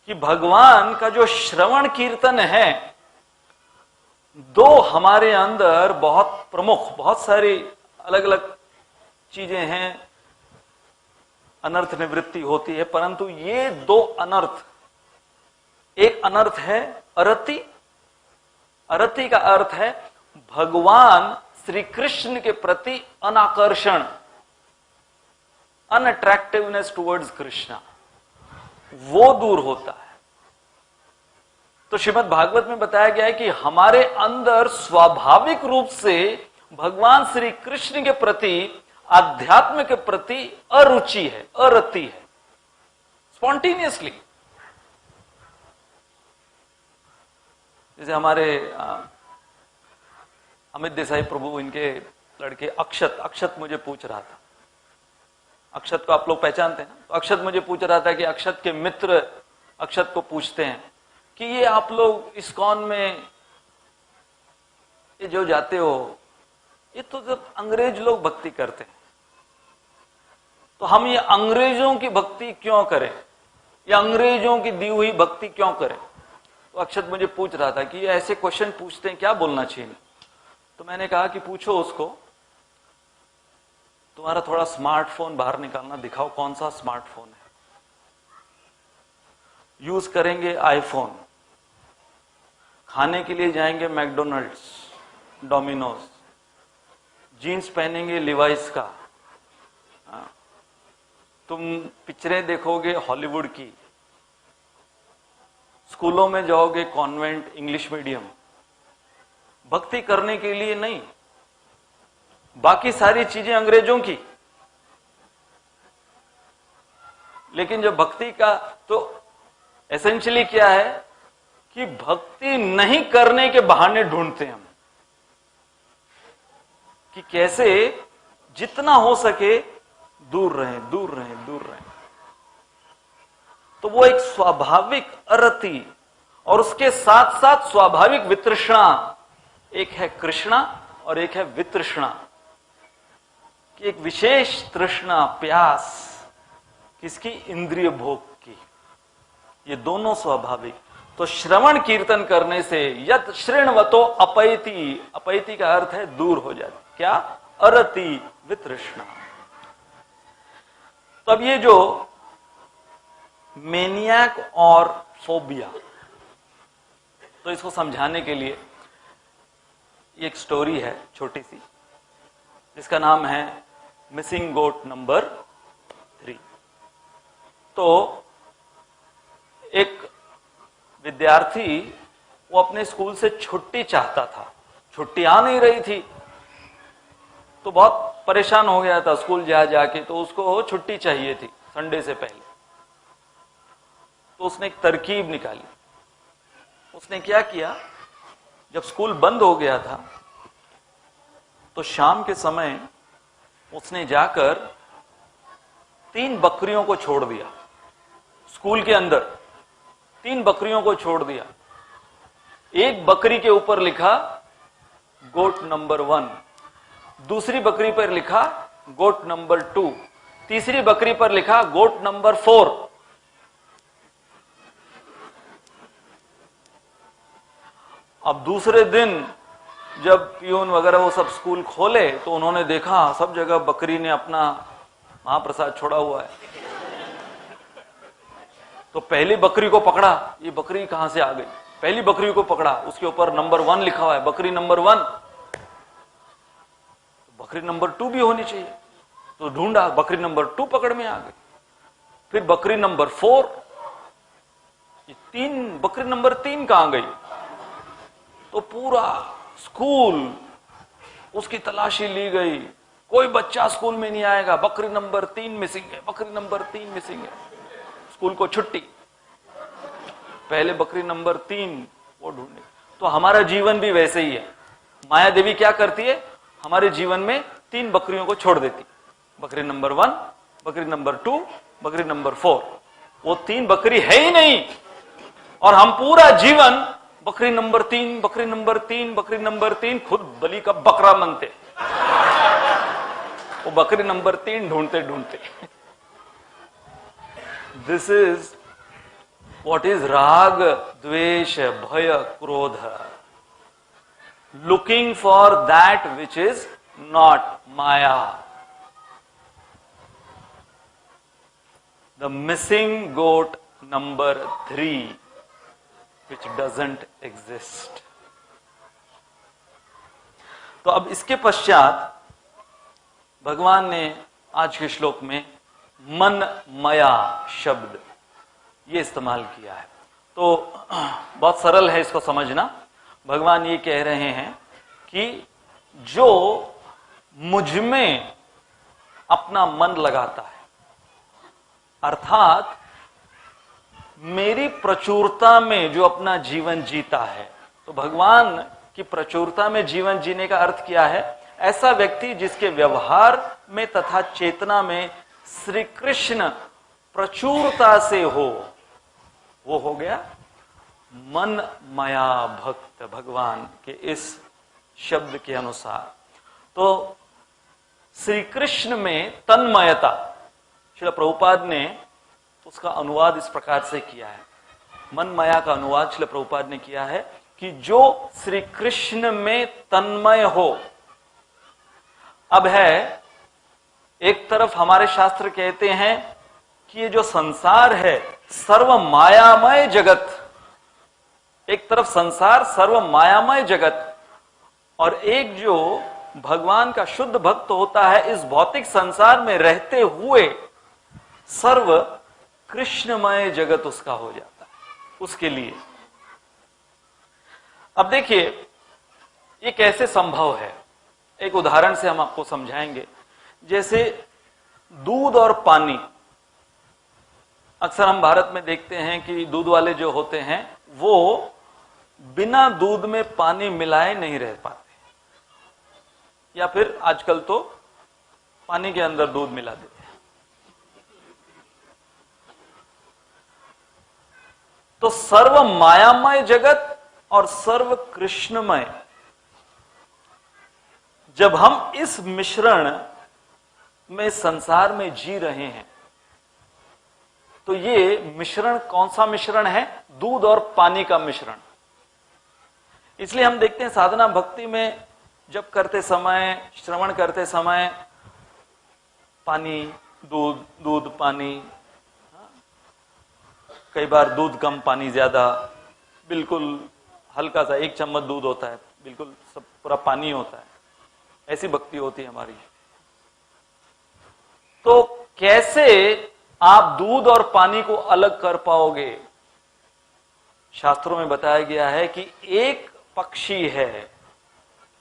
कि भगवान का जो श्रवण कीर्तन है, दो हमारे अंदर बहुत प्रमुख, बहुत सारी अलग अलग चीजें हैं, अनर्थ निवृत्ति होती है, परंतु ये दो अनर्थ, एक अनर्थ है अरति, अरति का अर्थ है भगवान श्री कृष्ण के प्रति अनाकर्षण, अनअट्रैक्टिवनेस टुवर्ड्स कृष्णा, वो दूर होता है। तो श्रीमद् भागवत में बताया गया है कि हमारे अंदर स्वाभाविक रूप से भगवान श्री कृष्ण के प्रति, आध्यात्म के प्रति अरुचि है, अरति है, स्पॉन्टेनियसली। जैसे हमारे अमित देसाई प्रभु, इनके लड़के अक्षत मुझे पूछ रहा था, अक्षत को आप लोग पहचानते हैं ना? तो अक्षत मुझे पूछ रहा था कि अक्षत के मित्र अक्षत को पूछते हैं कि ये आप लोग इस्कॉन में ये जो जाते हो, ये तो जब अंग्रेज लोग भक्ति करते हैं, तो हम ये अंग्रेजों की भक्ति क्यों करें, या अंग्रेजों की दी हुई भक्ति क्यों करें? तो अक्षत मुझे पूछ रहा था कि ये ऐसे क्वेश्चन पूछते हैं, क्या बोलना चाहिए? तो मैंने कहा कि पूछो उसको, तुम्हारा थोड़ा स्मार्टफोन बाहर निकालना, दिखाओ कौन सा स्मार्टफोन है। यूज करेंगे आईफोन, खाने के लिए जाएंगे मैकडोनल्ड्स, डोमिनोज, जीन्स पहनेंगे लिवाइस का, तुम पिक्चरें देखोगे हॉलीवुड की, स्कूलों में जाओगे कॉन्वेंट इंग्लिश मीडियम, भक्ति करने के लिए नहीं, बाकी सारी चीजें अंग्रेजों की। लेकिन जो भक्ति का, तो एसेंशियली क्या है कि भक्ति नहीं करने के बहाने ढूंढते हैं हम, कि कैसे जितना हो सके दूर रहें, दूर रहें, दूर रहें। तो वो एक स्वाभाविक अरति और उसके साथ साथ स्वाभाविक वितृष्णा, एक है कृष्णा और एक है वितृष्णा, कि एक विशेष तृष्णा, प्यास किसकी? इंद्रिय भोग की। ये दोनों स्वाभाविक। तो श्रवण कीर्तन करने से यत श्रृणवतो अपैति, अपैति का अर्थ है दूर हो जाती। क्या? अरति, वितृष्णा। तो अब ये जो मेनियक और फोबिया, तो इसको समझाने के लिए एक स्टोरी है छोटी सी, जिसका नाम है मिसिंग गोट नंबर 3। तो एक विद्यार्थी वो अपने स्कूल से छुट्टी चाहता था, छुट्टी आ नहीं रही थी, तो बहुत परेशान हो गया था स्कूल जा जाके। तो उसको छुट्टी चाहिए थी संडे से पहले। तो उसने एक तरकीब निकाली। उसने क्या किया, जब स्कूल बंद हो गया था तो शाम के समय उसने जाकर 3 बकरियों को छोड़ दिया स्कूल के अंदर। 3 बकरियों को छोड़ दिया। एक बकरी के ऊपर लिखा गोट नंबर 1, दूसरी बकरी पर लिखा गोट नंबर 2, तीसरी बकरी पर लिखा गोट नंबर 4। अब दूसरे दिन जब पियून वगैरह वो सब स्कूल खोले तो उन्होंने देखा सब जगह बकरी ने अपना महाप्रसाद छोड़ा हुआ है। तो पहली बकरी को पकड़ा, ये बकरी कहां से आ गई? पहली बकरी को पकड़ा, उसके ऊपर नंबर 1 लिखा हुआ है, बकरी नंबर 1। बकरी नंबर 2 भी होनी चाहिए, तो ढूंढा, बकरी नंबर 2 पकड़ में आ गई। फिर बकरी नंबर 4, ये 3, बकरी नंबर 3 कहां गई? तो पूरा स्कूल उसकी तलाशी ली गई, कोई बच्चा स्कूल में नहीं आएगा, बकरी नंबर 3 मिसिंग है, बकरी नंबर 3 मिसिंग है। स्कूल को छुट्टी। पहले बकरी नंबर 3 वो ढूंढे। तो हमारा जीवन भी वैसे ही है। माया देवी क्या करती है? हमारे जीवन में 3 बकरियों को छोड़ देती। बकरी नंबर 1, बकरी नंबर 2, बकरी नंबर 4। वो 3 बकरी है ही नहीं, और हम पूरा जीवन बकरी नंबर 3, बकरी नंबर 3, बकरी नंबर 3, खुद बलि का बकरा बनते, वो बकरी नंबर 3 ढूंढते ढूंढते। दिस इज व्हाट इज राग, द्वेष, भय, क्रोध। Looking for that which is not maya. The missing goat number 3 which doesn't exist। तो अब इसके पश्चात भगवान ने आज के श्लोक में मन मया शब्द ये इस्तेमाल किया है। तो बहुत सरल है इसको समझना। भगवान ये कह रहे हैं कि जो मुझ में अपना मन लगाता है, अर्थात मेरी प्रचुरता में जो अपना जीवन जीता है, तो भगवान की प्रचुरता में जीवन जीने का अर्थ क्या है? ऐसा व्यक्ति जिसके व्यवहार में तथा चेतना में श्री कृष्ण प्रचुरता से हो, वो हो गया मन मया भक्त, भगवान के इस शब्द के अनुसार। तो श्री कृष्ण में तन्मयता, श्रील प्रभुपाद ने उसका अनुवाद इस प्रकार से किया है। मन माया का अनुवाद श्रील प्रभुपाद ने किया है कि जो श्री कृष्ण में तन्मय हो। अब है, एक तरफ हमारे शास्त्र कहते हैं कि ये जो संसार है सर्व मायामय जगत, एक तरफ संसार सर्व मायामय जगत, और एक जो भगवान का शुद्ध भक्त होता है इस भौतिक संसार में रहते हुए सर्व कृष्णमय जगत उसका हो जाता है उसके लिए। अब देखिए ये कैसे संभव है, एक उदाहरण से हम आपको समझाएंगे। जैसे दूध और पानी, अक्सर हम भारत में देखते हैं कि दूध वाले जो होते हैं वो बिना दूध में पानी मिलाए नहीं रह पाते, या फिर आजकल तो पानी के अंदर दूध मिला देते हैं। तो सर्व मायामय जगत और सर्व कृष्णमय, जब हम इस मिश्रण में संसार में जी रहे हैं, तो ये मिश्रण कौन सा मिश्रण है? दूध और पानी का मिश्रण। इसलिए हम देखते हैं साधना भक्ति में जब करते समय, श्रवण करते समय, पानी दूध, दूध पानी, कई बार दूध कम पानी ज्यादा, बिल्कुल हल्का सा 1 चम्मच दूध होता है, बिल्कुल सब पूरा पानी होता है, ऐसी भक्ति होती है हमारी। तो कैसे आप दूध और पानी को अलग कर पाओगे? शास्त्रों में बताया गया है कि एक पक्षी है,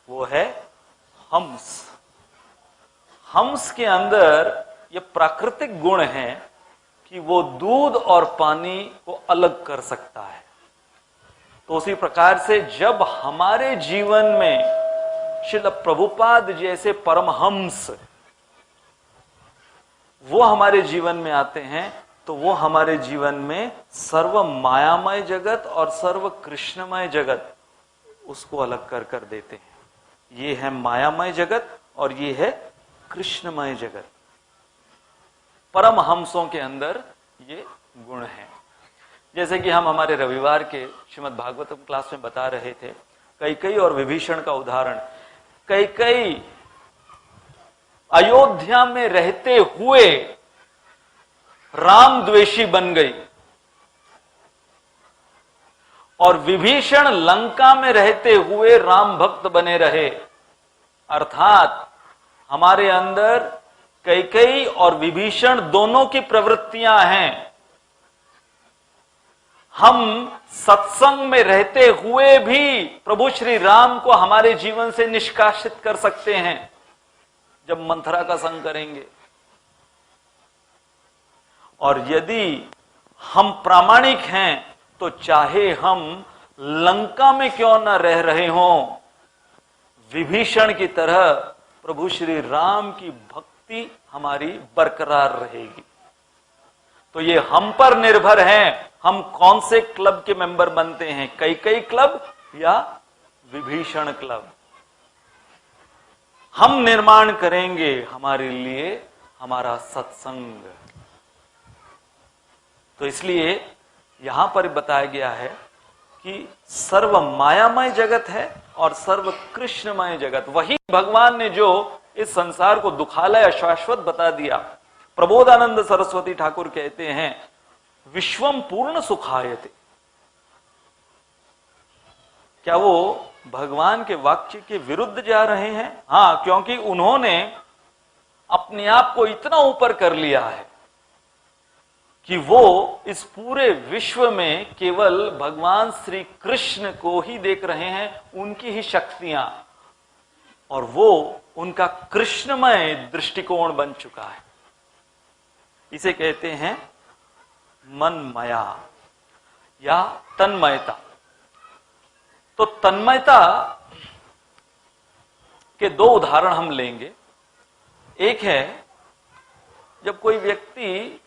वो है हंस। हंस के अंदर ये प्राकृतिक गुण है कि वो दूध और पानी को अलग कर सकता है। तो उसी प्रकार से जब हमारे जीवन में श्रील प्रभुपाद जैसे परमहंस वो हमारे जीवन में आते हैं, तो वो हमारे जीवन में सर्व मायामय जगत और सर्व कृष्णमय जगत उसको अलग कर कर देते हैं। ये है मायामय जगत और ये है कृष्णमय जगत। परमहंसों के अंदर ये गुण है। जैसे कि हम हमारे रविवार के श्रीमद् भागवतम क्लास में बता रहे थे, कैकेयी और विभीषण का उदाहरण। कैकेयी अयोध्या में रहते हुए राम द्वेषी बन गई और विभीषण लंका में रहते हुए राम भक्त बने रहे। अर्थात हमारे अंदर कैकेयी और विभीषण दोनों की प्रवृत्तियां हैं। हम सत्संग में रहते हुए भी प्रभु श्री राम को हमारे जीवन से निष्कासित कर सकते हैं जब मंथरा का संग करेंगे। और यदि हम प्रामाणिक हैं तो चाहे हम लंका में क्यों न रह रहे हों, विभीषण की तरह प्रभु श्री राम की भक्ति हमारी बरकरार रहेगी। तो ये हम पर निर्भर है, हम कौन से क्लब के मेंबर बनते हैं, कैकेयी क्लब या विभीषण क्लब। हम निर्माण करेंगे हमारे लिए हमारा सत्संग। तो इसलिए यहां पर बताया गया है कि सर्व मायामय जगत है और सर्व कृष्णमय जगत। वही भगवान ने जो इस संसार को दुखालय अशाश्वत बता दिया। प्रबोधानंद सरस्वती ठाकुर कहते हैं, विश्वम पूर्ण सुखायते। क्या वो भगवान के वाक्य के विरुद्ध जा रहे हैं? हां, क्योंकि उन्होंने अपने आप को इतना ऊपर कर लिया है कि वो इस पूरे विश्व में केवल भगवान श्री कृष्ण को ही देख रहे हैं, उनकी ही शक्तियां, और वो उनका कृष्णमय दृष्टिकोण बन चुका है। इसे कहते हैं मनमया या तन्मयता। तो तन्मयता के 2 उदाहरण हम लेंगे। एक है जब कोई व्यक्ति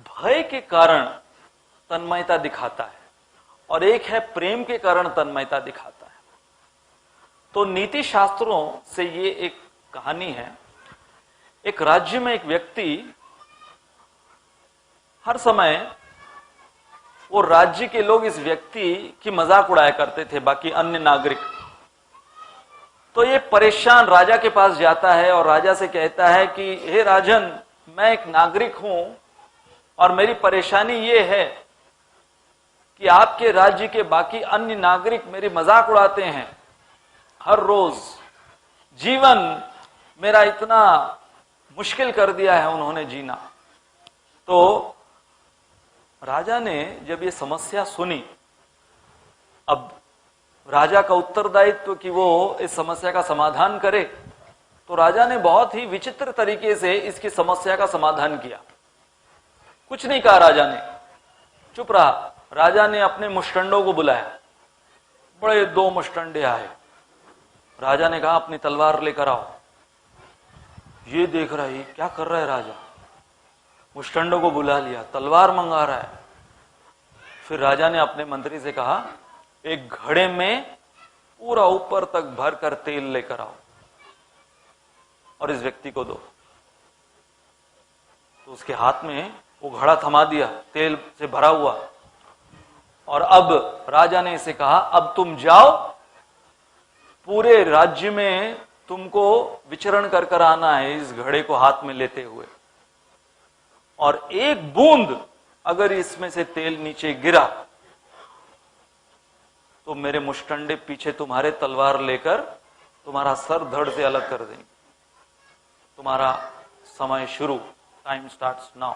भय के कारण तन्मयता दिखाता है, और एक है प्रेम के कारण तन्मयता दिखाता है। तो नीति शास्त्रों से ये एक कहानी है। एक राज्य में एक व्यक्ति हर समय, वो राज्य के लोग इस व्यक्ति की मजाक उड़ाया करते थे, बाकी अन्य नागरिक। तो ये परेशान राजा के पास जाता है और राजा से कहता है कि हे राजन, मैं एक नागरिक हूं और मेरी परेशानी ये है कि आपके राज्य के बाकी अन्य नागरिक मेरी मजाक उड़ाते हैं हर रोज। जीवन मेरा इतना मुश्किल कर दिया है उन्होंने जीना। तो राजा ने जब ये समस्या सुनी, अब राजा का उत्तरदायित्व कि वो इस समस्या का समाधान करे, तो राजा ने बहुत ही विचित्र तरीके से इसकी समस्या का समाधान किया। कुछ नहीं कहा राजा ने, चुप रहा। राजा ने अपने मुष्टंडों को बुलाया बड़े 2 मुष्टंडे आए। राजा ने कहा अपनी तलवार लेकर आओ। ये देख रहा है क्या कर रहा है राजा, मुष्टंडों को बुला लिया, तलवार मंगा रहा है। फिर राजा ने अपने मंत्री से कहा एक घड़े में पूरा ऊपर तक भर कर तेल लेकर आओ और इस व्यक्ति को दो। तो उसके हाथ में वो घड़ा थमा दिया तेल से भरा हुआ। और अब राजा ने इसे कहा अब तुम जाओ, पूरे राज्य में तुमको विचरण कर कर आना है इस घड़े को हाथ में लेते हुए, और एक बूंद अगर इसमें से तेल नीचे गिरा तो मेरे मुष्टंडे पीछे तुम्हारे तलवार लेकर तुम्हारा सर धड़ से अलग कर देंगे। तुम्हारा समय शुरू, टाइम स्टार्ट्स नाउ।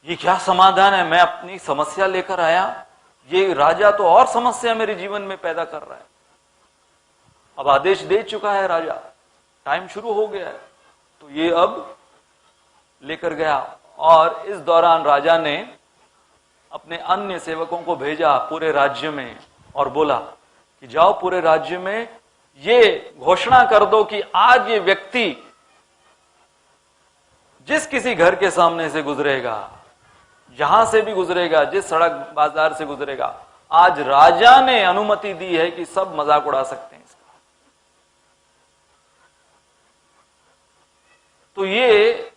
ये क्या समाधान है, मैं अपनी समस्या लेकर आया, ये राजा तो और समस्या मेरे जीवन में पैदा कर रहा है। अब आदेश दे चुका है राजा, टाइम शुरू हो गया है, तो ये अब लेकर गया। और इस दौरान राजा ने अपने अन्य सेवकों को भेजा पूरे राज्य में और बोला कि जाओ पूरे राज्य में ये घोषणा कर दो कि आज ये व्यक्ति जिस किसी घर के सामने से गुजरेगा, जहां से भी गुजरेगा, जिस सड़क बाजार से गुजरेगा, आज राजा ने अनुमति दी है कि सब मजाक उड़ा सकते हैं इसका। तो ये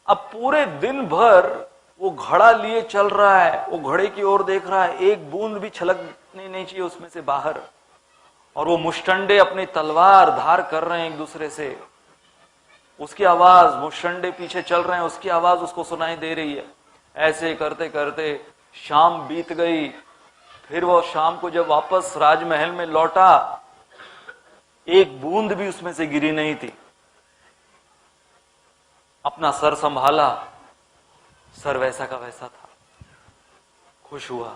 अब पूरे दिन भर वो घड़ा लिए चल रहा है, वो घड़े की ओर देख रहा है, एक बूंद भी छलकनी नहीं चाहिए उसमें से बाहर। और वो मुष्टंडे अपनी तलवार धार कर रहे हैं एक दूसरे से, उसकी आवाज, मुष्टंडे पीछे चल रहे हैं, उसकी आवाज उसको सुनाई दे रही है। ऐसे करते करते शाम बीत गई। फिर वो शाम को जब वापस राजमहल में लौटा, एक बूंद भी उसमें से गिरी नहीं थी। अपना सर संभाला, सर वैसा का वैसा था। खुश हुआ,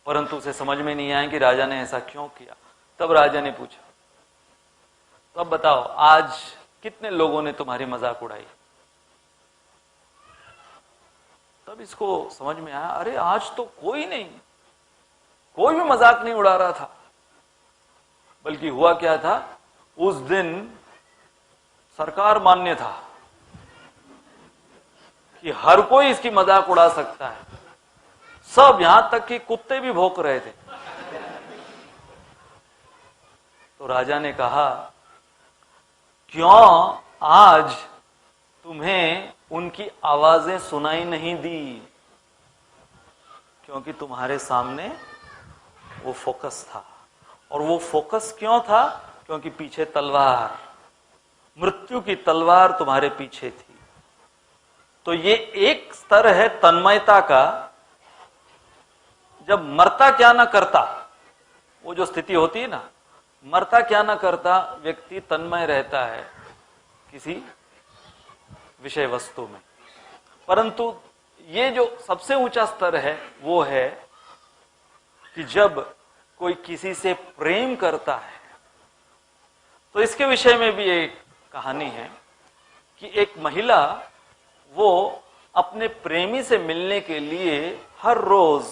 परंतु उसे समझ में नहीं आया कि राजा ने ऐसा क्यों किया। तब राजा ने पूछा, तो अब बताओ आज कितने लोगों ने तुम्हारी मजाक उड़ाई। तब इसको समझ में आया, अरे आज तो कोई नहीं, कोई भी मजाक नहीं उड़ा रहा था। बल्कि हुआ क्या था, उस दिन सरकार मान्य था कि हर कोई इसकी मजाक उड़ा सकता है। सब, यहां तक कि कुत्ते भी भौंक रहे थे। तो राजा ने कहा, क्यों आज तुम्हें उनकी आवाजें सुनाई नहीं दी? क्योंकि तुम्हारे सामने वो फोकस था। और वो फोकस क्यों था? क्योंकि पीछे तलवार, मृत्यु की तलवार तुम्हारे पीछे थी। तो ये एक स्तर है तन्मयता का। जब मरता क्या ना करता, वो जो स्थिति होती है ना, मरता क्या ना करता, व्यक्ति तन्मय रहता है किसी विषय वस्तु में। परंतु ये जो सबसे ऊंचा स्तर है वो है कि जब कोई किसी से प्रेम करता है। तो इसके विषय में भी एक कहानी है कि एक महिला, वो अपने प्रेमी से मिलने के लिए हर रोज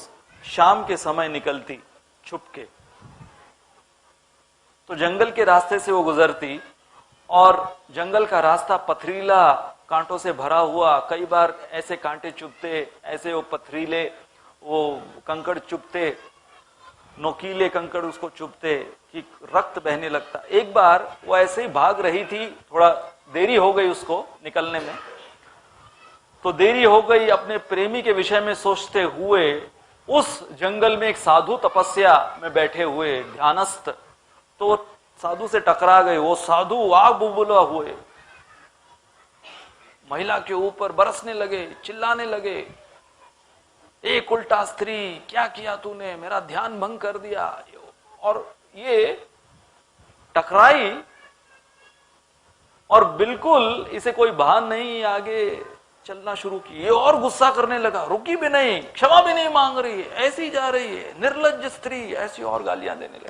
शाम के समय निकलती छुपके। तो जंगल के रास्ते से वो गुजरती, और जंगल का रास्ता पथरीला, कांटों से भरा हुआ, कई बार ऐसे कांटे चुभते, ऐसे वो पथरीले वो कंकड़ चुभते, नोकीले कंकड़ उसको चुभते कि रक्त बहने लगता। एक बार वो ऐसे ही भाग रही थी, थोड़ा देरी हो गई उसको निकलने में, तो देरी हो गई। अपने प्रेमी के विषय में सोचते हुए उस जंगल में एक साधु तपस्या में बैठे हुए ध्यानस्थ, तो साधु से टकरा गए। वो साधु आग बुबुला हुए, महिला के ऊपर बरसने लगे, चिल्लाने लगे, एक उल्टा स्त्री, क्या किया तूने, मेरा ध्यान भंग कर दिया। और ये टकराई और बिल्कुल इसे कोई भान नहीं, आगे चलना शुरू की। ये और गुस्सा करने लगा, रुकी भी नहीं, क्षमा भी नहीं मांग रही है, ऐसी जा रही है, निर्लज्ज स्त्री, ऐसी और गालियां देने लगी।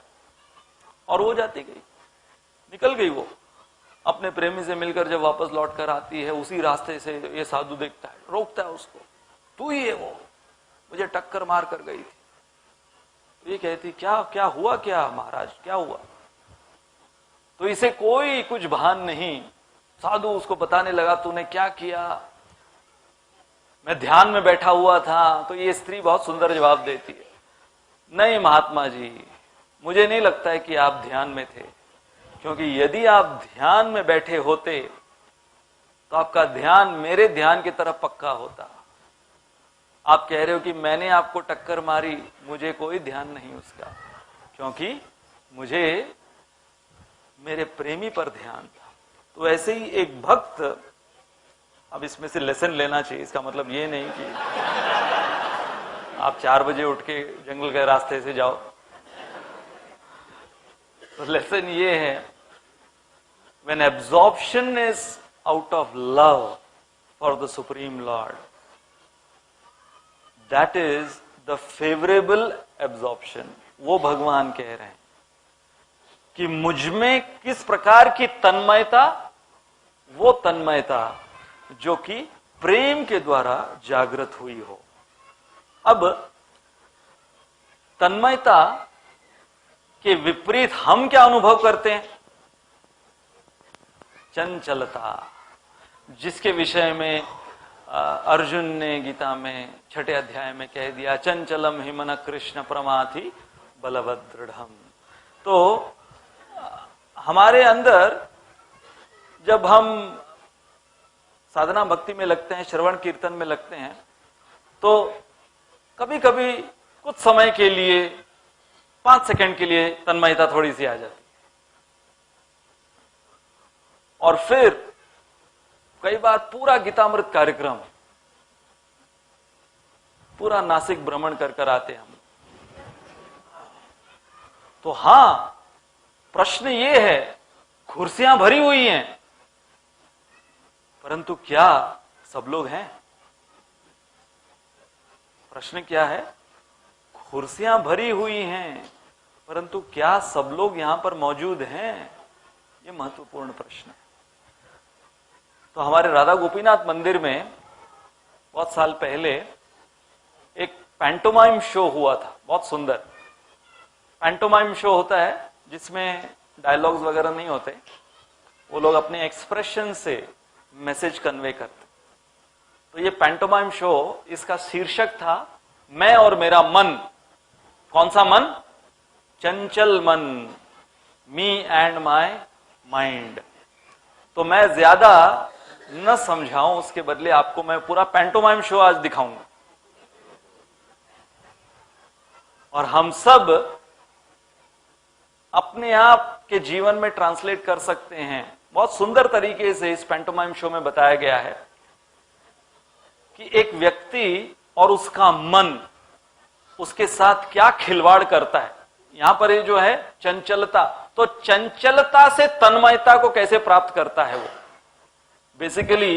और वो जाती गई, निकल गई। वो अपने प्रेमी से मिलकर जब वापस लौट कर आती है, उसी रास्ते से ये साधु देखता है, रोकता है उसको, तू ही है वो, मुझे टक्कर मार कर गई थी। तो ये कहती क्या क्या हुआ, क्या महाराज क्या हुआ? तो इसे कोई कुछ भान नहीं। साधु उसको बताने लगा तूने क्या किया। मैं ध्यान में बैठा हुआ था। तो ये स्त्री बहुत सुंदर जवाब देती है, नहीं महात्मा जी, मुझे नहीं लगता है कि आप ध्यान में थे, क्योंकि यदि आप ध्यान में बैठे होते तो आपका ध्यान मेरे ध्यान की तरफ पक्का होता। आप कह रहे हो कि मैंने आपको टक्कर मारी, मुझे कोई ध्यान नहीं उसका, क्योंकि मुझे मेरे प्रेमी पर ध्यान था। तो ऐसे ही एक भक्त, अब इसमें से लेसन लेना चाहिए। इसका मतलब ये नहीं कि आप 4 बजे उठ के जंगल के रास्ते से जाओ। तो लेसन ये है, when absorption is out of love for the Supreme Lord, that is the favorable absorption। वो भगवान कह रहे हैं कि मुझ में किस प्रकार की तन्मयता, वो तन्मयता जो कि प्रेम के द्वारा जागृत हुई हो। अब तन्मयता के विपरीत हम क्या अनुभव करते हैं? चंचलता, जिसके विषय में अर्जुन ने गीता में 6 अध्याय में कह दिया, चंचलम हिमन कृष्ण प्रमाथि बलवदृढ़म। तो हमारे अंदर जब हम साधना भक्ति में लगते हैं, श्रवण कीर्तन में लगते हैं, तो कभी कभी कुछ समय के लिए, 5 सेकंड के लिए तन्मयता थोड़ी सी आ जाती, और फिर कई बार पूरा गीतामृत कार्यक्रम, पूरा नासिक भ्रमण कर कर आते हम। तो हां, प्रश्न ये है, कुर्सियां भरी हुई हैं, परंतु क्या सब लोग हैं? प्रश्न क्या है? कुर्सियां भरी हुई हैं, परंतु क्या सब लोग यहां पर मौजूद हैं? ये महत्वपूर्ण प्रश्न है। तो हमारे राधा गोपीनाथ मंदिर में बहुत साल पहले एक पैंटोमाइम शो हुआ था, बहुत सुंदर। पैंटोमाइम शो होता है जिसमें डायलॉग्स वगैरह नहीं होते, वो लोग अपने एक्सप्रेशन से मैसेज कन्वे करते। तो ये पैंटोमाइम शो, इसका शीर्षक था मैं और मेरा मन। कौन सा मन? चंचल मन, मी एंड माय माइंड। तो मैं ज्यादा न समझाऊं, उसके बदले आपको मैं पूरा पैंटोमाइम शो आज दिखाऊंगा, और हम सब अपने आप के जीवन में ट्रांसलेट कर सकते हैं। बहुत सुंदर तरीके से इस पैंटोमाइम शो में बताया गया है कि एक व्यक्ति और उसका मन उसके साथ क्या खिलवाड़ करता है। यहां पर ये जो है चंचलता, तो चंचलता से तन्मयता को कैसे प्राप्त करता है वो। बेसिकली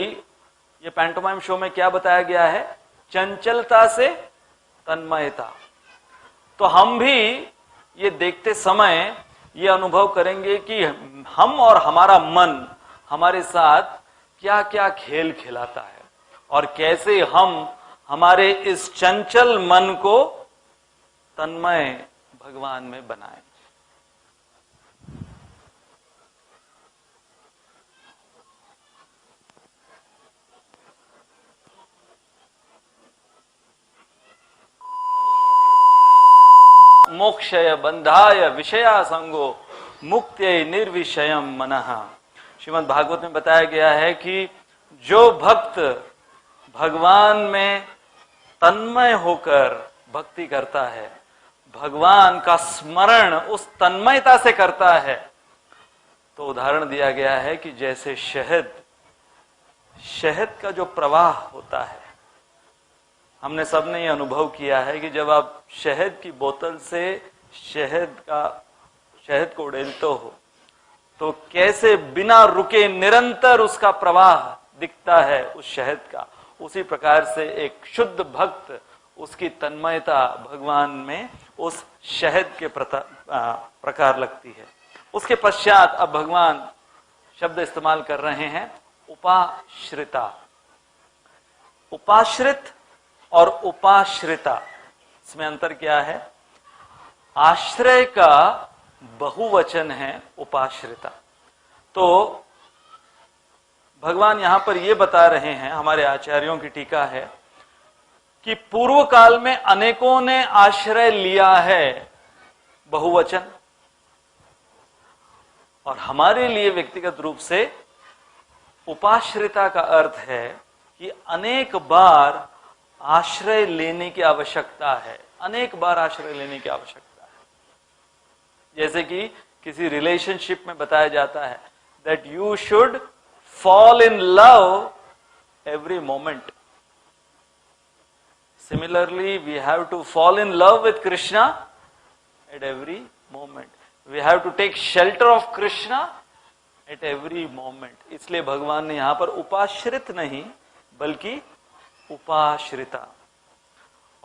ये पैंटोमाइम शो में क्या बताया गया है? चंचलता से तन्मयता। तो हम भी ये देखते समय ये अनुभव करेंगे कि हम और हमारा मन हमारे साथ क्या क्या खेल खिलाता है, और कैसे हम हमारे इस चंचल मन को तन्मय भगवान में बनाएं। मोक्षय बंधाय विषया संगो मुक्त्यै निर्विषयम मनः। श्रीमद् भागवत में बताया गया है कि जो भक्त भगवान में तन्मय होकर भक्ति करता है, भगवान का स्मरण उस तन्मयता से करता है, तो उदाहरण दिया गया है कि जैसे शहद का जो प्रवाह होता है, हमने सबने ये अनुभव किया है कि जब आप शहद की बोतल से शहद को उड़ेलते हो तो कैसे बिना रुके निरंतर उसका प्रवाह दिखता है उस शहद का। उसी प्रकार से एक शुद्ध भक्त, उसकी तन्मयता भगवान में उस शहद के प्रकार लगती है। उसके पश्चात अब भगवान शब्द इस्तेमाल कर रहे हैं उपाश्रिता। उपाश्रित और उपाश्रिता, इसमें अंतर क्या है? आश्रय का बहुवचन है उपाश्रिता। तो भगवान यहां पर यह बता रहे हैं, हमारे आचार्यों की टीका है कि पूर्व काल में अनेकों ने आश्रय लिया है, बहुवचन, और हमारे लिए व्यक्तिगत रूप से उपाश्रिता का अर्थ है कि अनेक बार आश्रय लेने की आवश्यकता है, अनेक बार आश्रय लेने की आवश्यकता है। जैसे कि किसी रिलेशनशिप में बताया जाता है that you should fall in love every moment. Similarly, we have to fall in love with Krishna at every moment. We have to take shelter of Krishna at every moment. इसलिए भगवान ने यहां पर उपाश्रित नहीं बल्कि उपाश्रिता।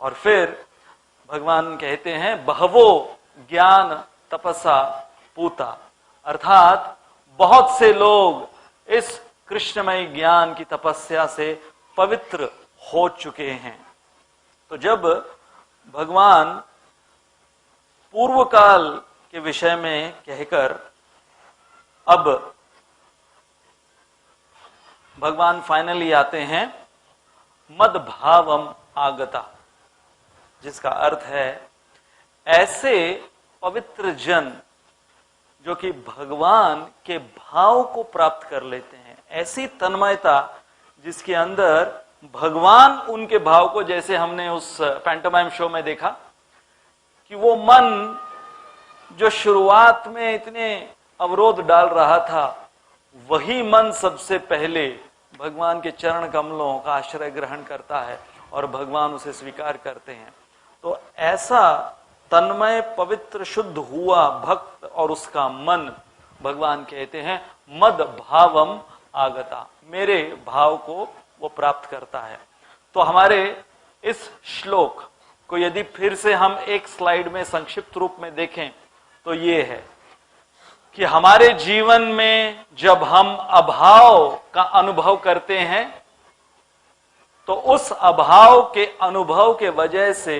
और फिर भगवान कहते हैं बहवो ज्ञान तपसा पूता, अर्थात बहुत से लोग इस कृष्णमय ज्ञान की तपस्या से पवित्र हो चुके हैं। तो जब भगवान पूर्व काल के विषय में कहकर अब भगवान फाइनली आते हैं मद भावम आगता, जिसका अर्थ है ऐसे पवित्र जन जो कि भगवान के भाव को प्राप्त कर लेते हैं, ऐसी तन्मयता जिसके अंदर भगवान उनके भाव को, जैसे हमने उस पैंटोमाइम शो में देखा कि वो मन जो शुरुआत में इतने अवरोध डाल रहा था, वही मन सबसे पहले भगवान के चरण कमलों का आश्रय ग्रहण करता है और भगवान उसे स्वीकार करते हैं। तो ऐसा तन्मय पवित्र शुद्ध हुआ भक्त और उसका मन, भगवान कहते हैं मद भावम आगता, मेरे भाव को वो प्राप्त करता है। तो हमारे इस श्लोक को यदि फिर से हम एक स्लाइड में संक्षिप्त रूप में देखें तो ये है कि हमारे जीवन में जब हम अभाव का अनुभव करते हैं तो उस अभाव के अनुभव के वजह से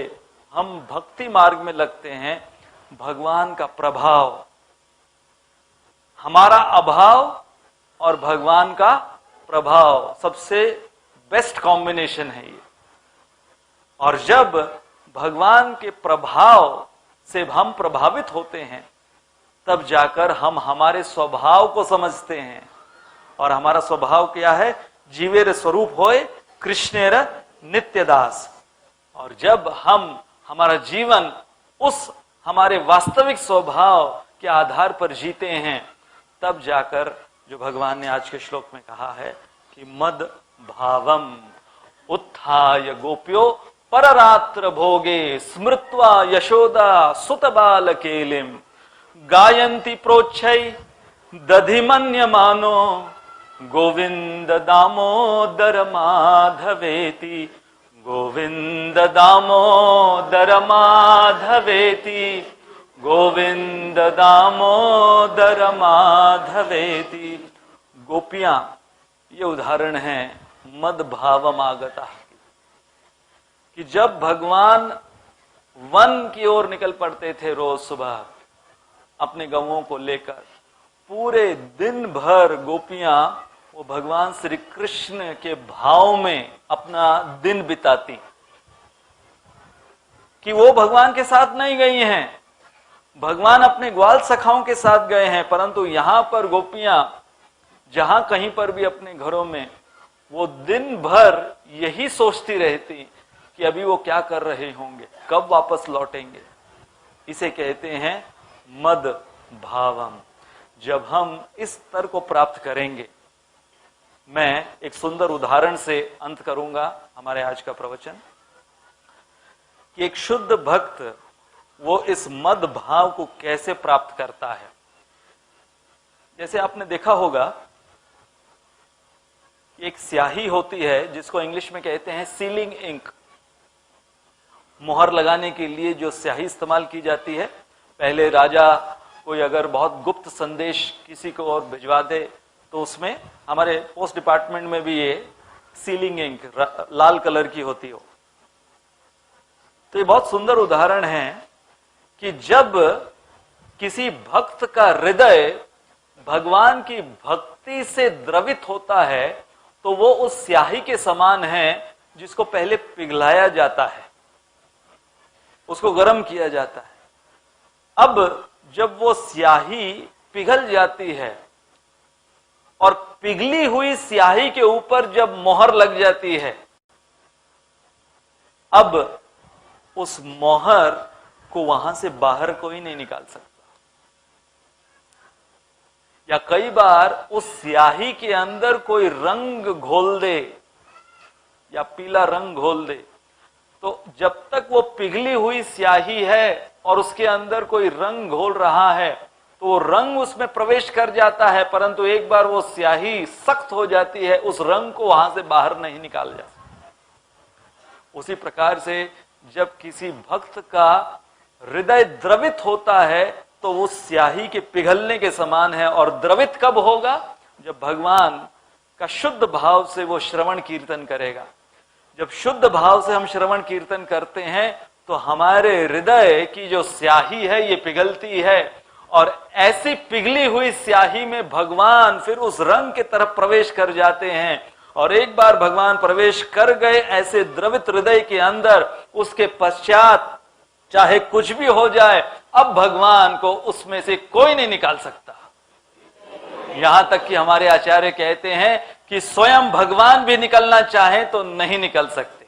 हम भक्ति मार्ग में लगते हैं। भगवान का प्रभाव, हमारा अभाव और भगवान का प्रभाव सबसे बेस्ट कॉम्बिनेशन है ये। और जब भगवान के प्रभाव से हम प्रभावित होते हैं तब जाकर हम हमारे स्वभाव को समझते हैं। और हमारा स्वभाव क्या है? जीवेर स्वरूप होए कृष्णेर नित्यदास। और जब हम हमारा जीवन उस हमारे वास्तविक स्वभाव के आधार पर जीते हैं तब जाकर जो भगवान ने आज के श्लोक में कहा है कि मद भावम उत्थाय गोप्यो पररात्र भोगे स्मृत्वा यशोदा सुत बाल केलिम गायन्ति प्रोच्छै दधिमन्यमानो गोविंद दामोदर माधवेति, गोविंद दामोदर माधवेति, गोविंद दामोदर माधवेति। गोपियां ये उदाहरण है मद भावमागता कि जब भगवान वन की ओर निकल पड़ते थे रोज सुबह अपने गवों को लेकर, पूरे दिन भर गोपियां वो भगवान श्री कृष्ण के भाव में अपना दिन बिताती कि वो भगवान के साथ नहीं गई हैं, भगवान अपने ग्वाल सखाओं के साथ गए हैं, परंतु यहां पर गोपियां जहां कहीं पर भी अपने घरों में वो दिन भर यही सोचती रहती कि अभी वो क्या कर रहे होंगे, कब वापस लौटेंगे। इसे कहते हैं मद भावम। जब हम इस स्तर को प्राप्त करेंगे, मैं एक सुंदर उदाहरण से अंत करूंगा हमारे आज का प्रवचन, कि एक शुद्ध भक्त वो इस मद भाव को कैसे प्राप्त करता है। जैसे आपने देखा होगा एक स्याही होती है जिसको इंग्लिश में कहते हैं सीलिंग इंक। मोहर लगाने के लिए जो स्याही इस्तेमाल की जाती है, पहले राजा कोई अगर बहुत गुप्त संदेश किसी को और भिजवा दे तो उसमें, हमारे पोस्ट डिपार्टमेंट में भी ये सीलिंग इंक लाल कलर की होती हो। तो ये बहुत सुंदर उदाहरण है कि जब किसी भक्त का हृदय भगवान की भक्ति से द्रवित होता है तो वो उस स्याही के समान है जिसको पहले पिघलाया जाता है, उसको गर्म किया जाता है। अब जब वो स्याही पिघल जाती है और पिघली हुई स्याही के ऊपर जब मोहर लग जाती है, अब उस मोहर को वहां से बाहर कोई नहीं निकाल सकता। या कई बार उस स्याही के अंदर कोई रंग घोल दे या पीला रंग घोल दे, तो जब तक वो पिघली हुई स्याही है और उसके अंदर कोई रंग घोल रहा है तो वो रंग उसमें प्रवेश कर जाता है, परंतु एक बार वो स्याही सख्त हो जाती है, उस रंग को वहां से बाहर नहीं निकाल जा सकता। उसी प्रकार से जब किसी भक्त का हृदय द्रवित होता है तो वो स्याही के पिघलने के समान है। और द्रवित कब होगा? जब भगवान का शुद्ध भाव से वो श्रवण कीर्तन करेगा। जब शुद्ध भाव से हम श्रवण कीर्तन करते हैं तो हमारे हृदय की जो स्याही है ये पिघलती है, और ऐसी पिघली हुई स्याही में भगवान फिर उस रंग की तरफ प्रवेश कर जाते हैं। और एक बार भगवान प्रवेश कर गए ऐसे द्रवित हृदय के अंदर, उसके पश्चात चाहे कुछ भी हो जाए, अब भगवान को उसमें से कोई नहीं निकाल सकता। यहां तक कि हमारे आचार्य कहते हैं कि स्वयं भगवान भी निकलना चाहे तो नहीं निकल सकते।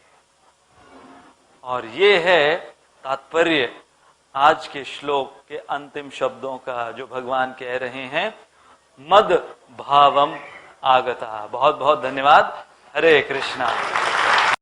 और ये है तात्पर्य आज के श्लोक के अंतिम शब्दों का, जो भगवान कह रहे हैं, मद भावम आगता। बहुत बहुत धन्यवाद। हरे कृष्णा।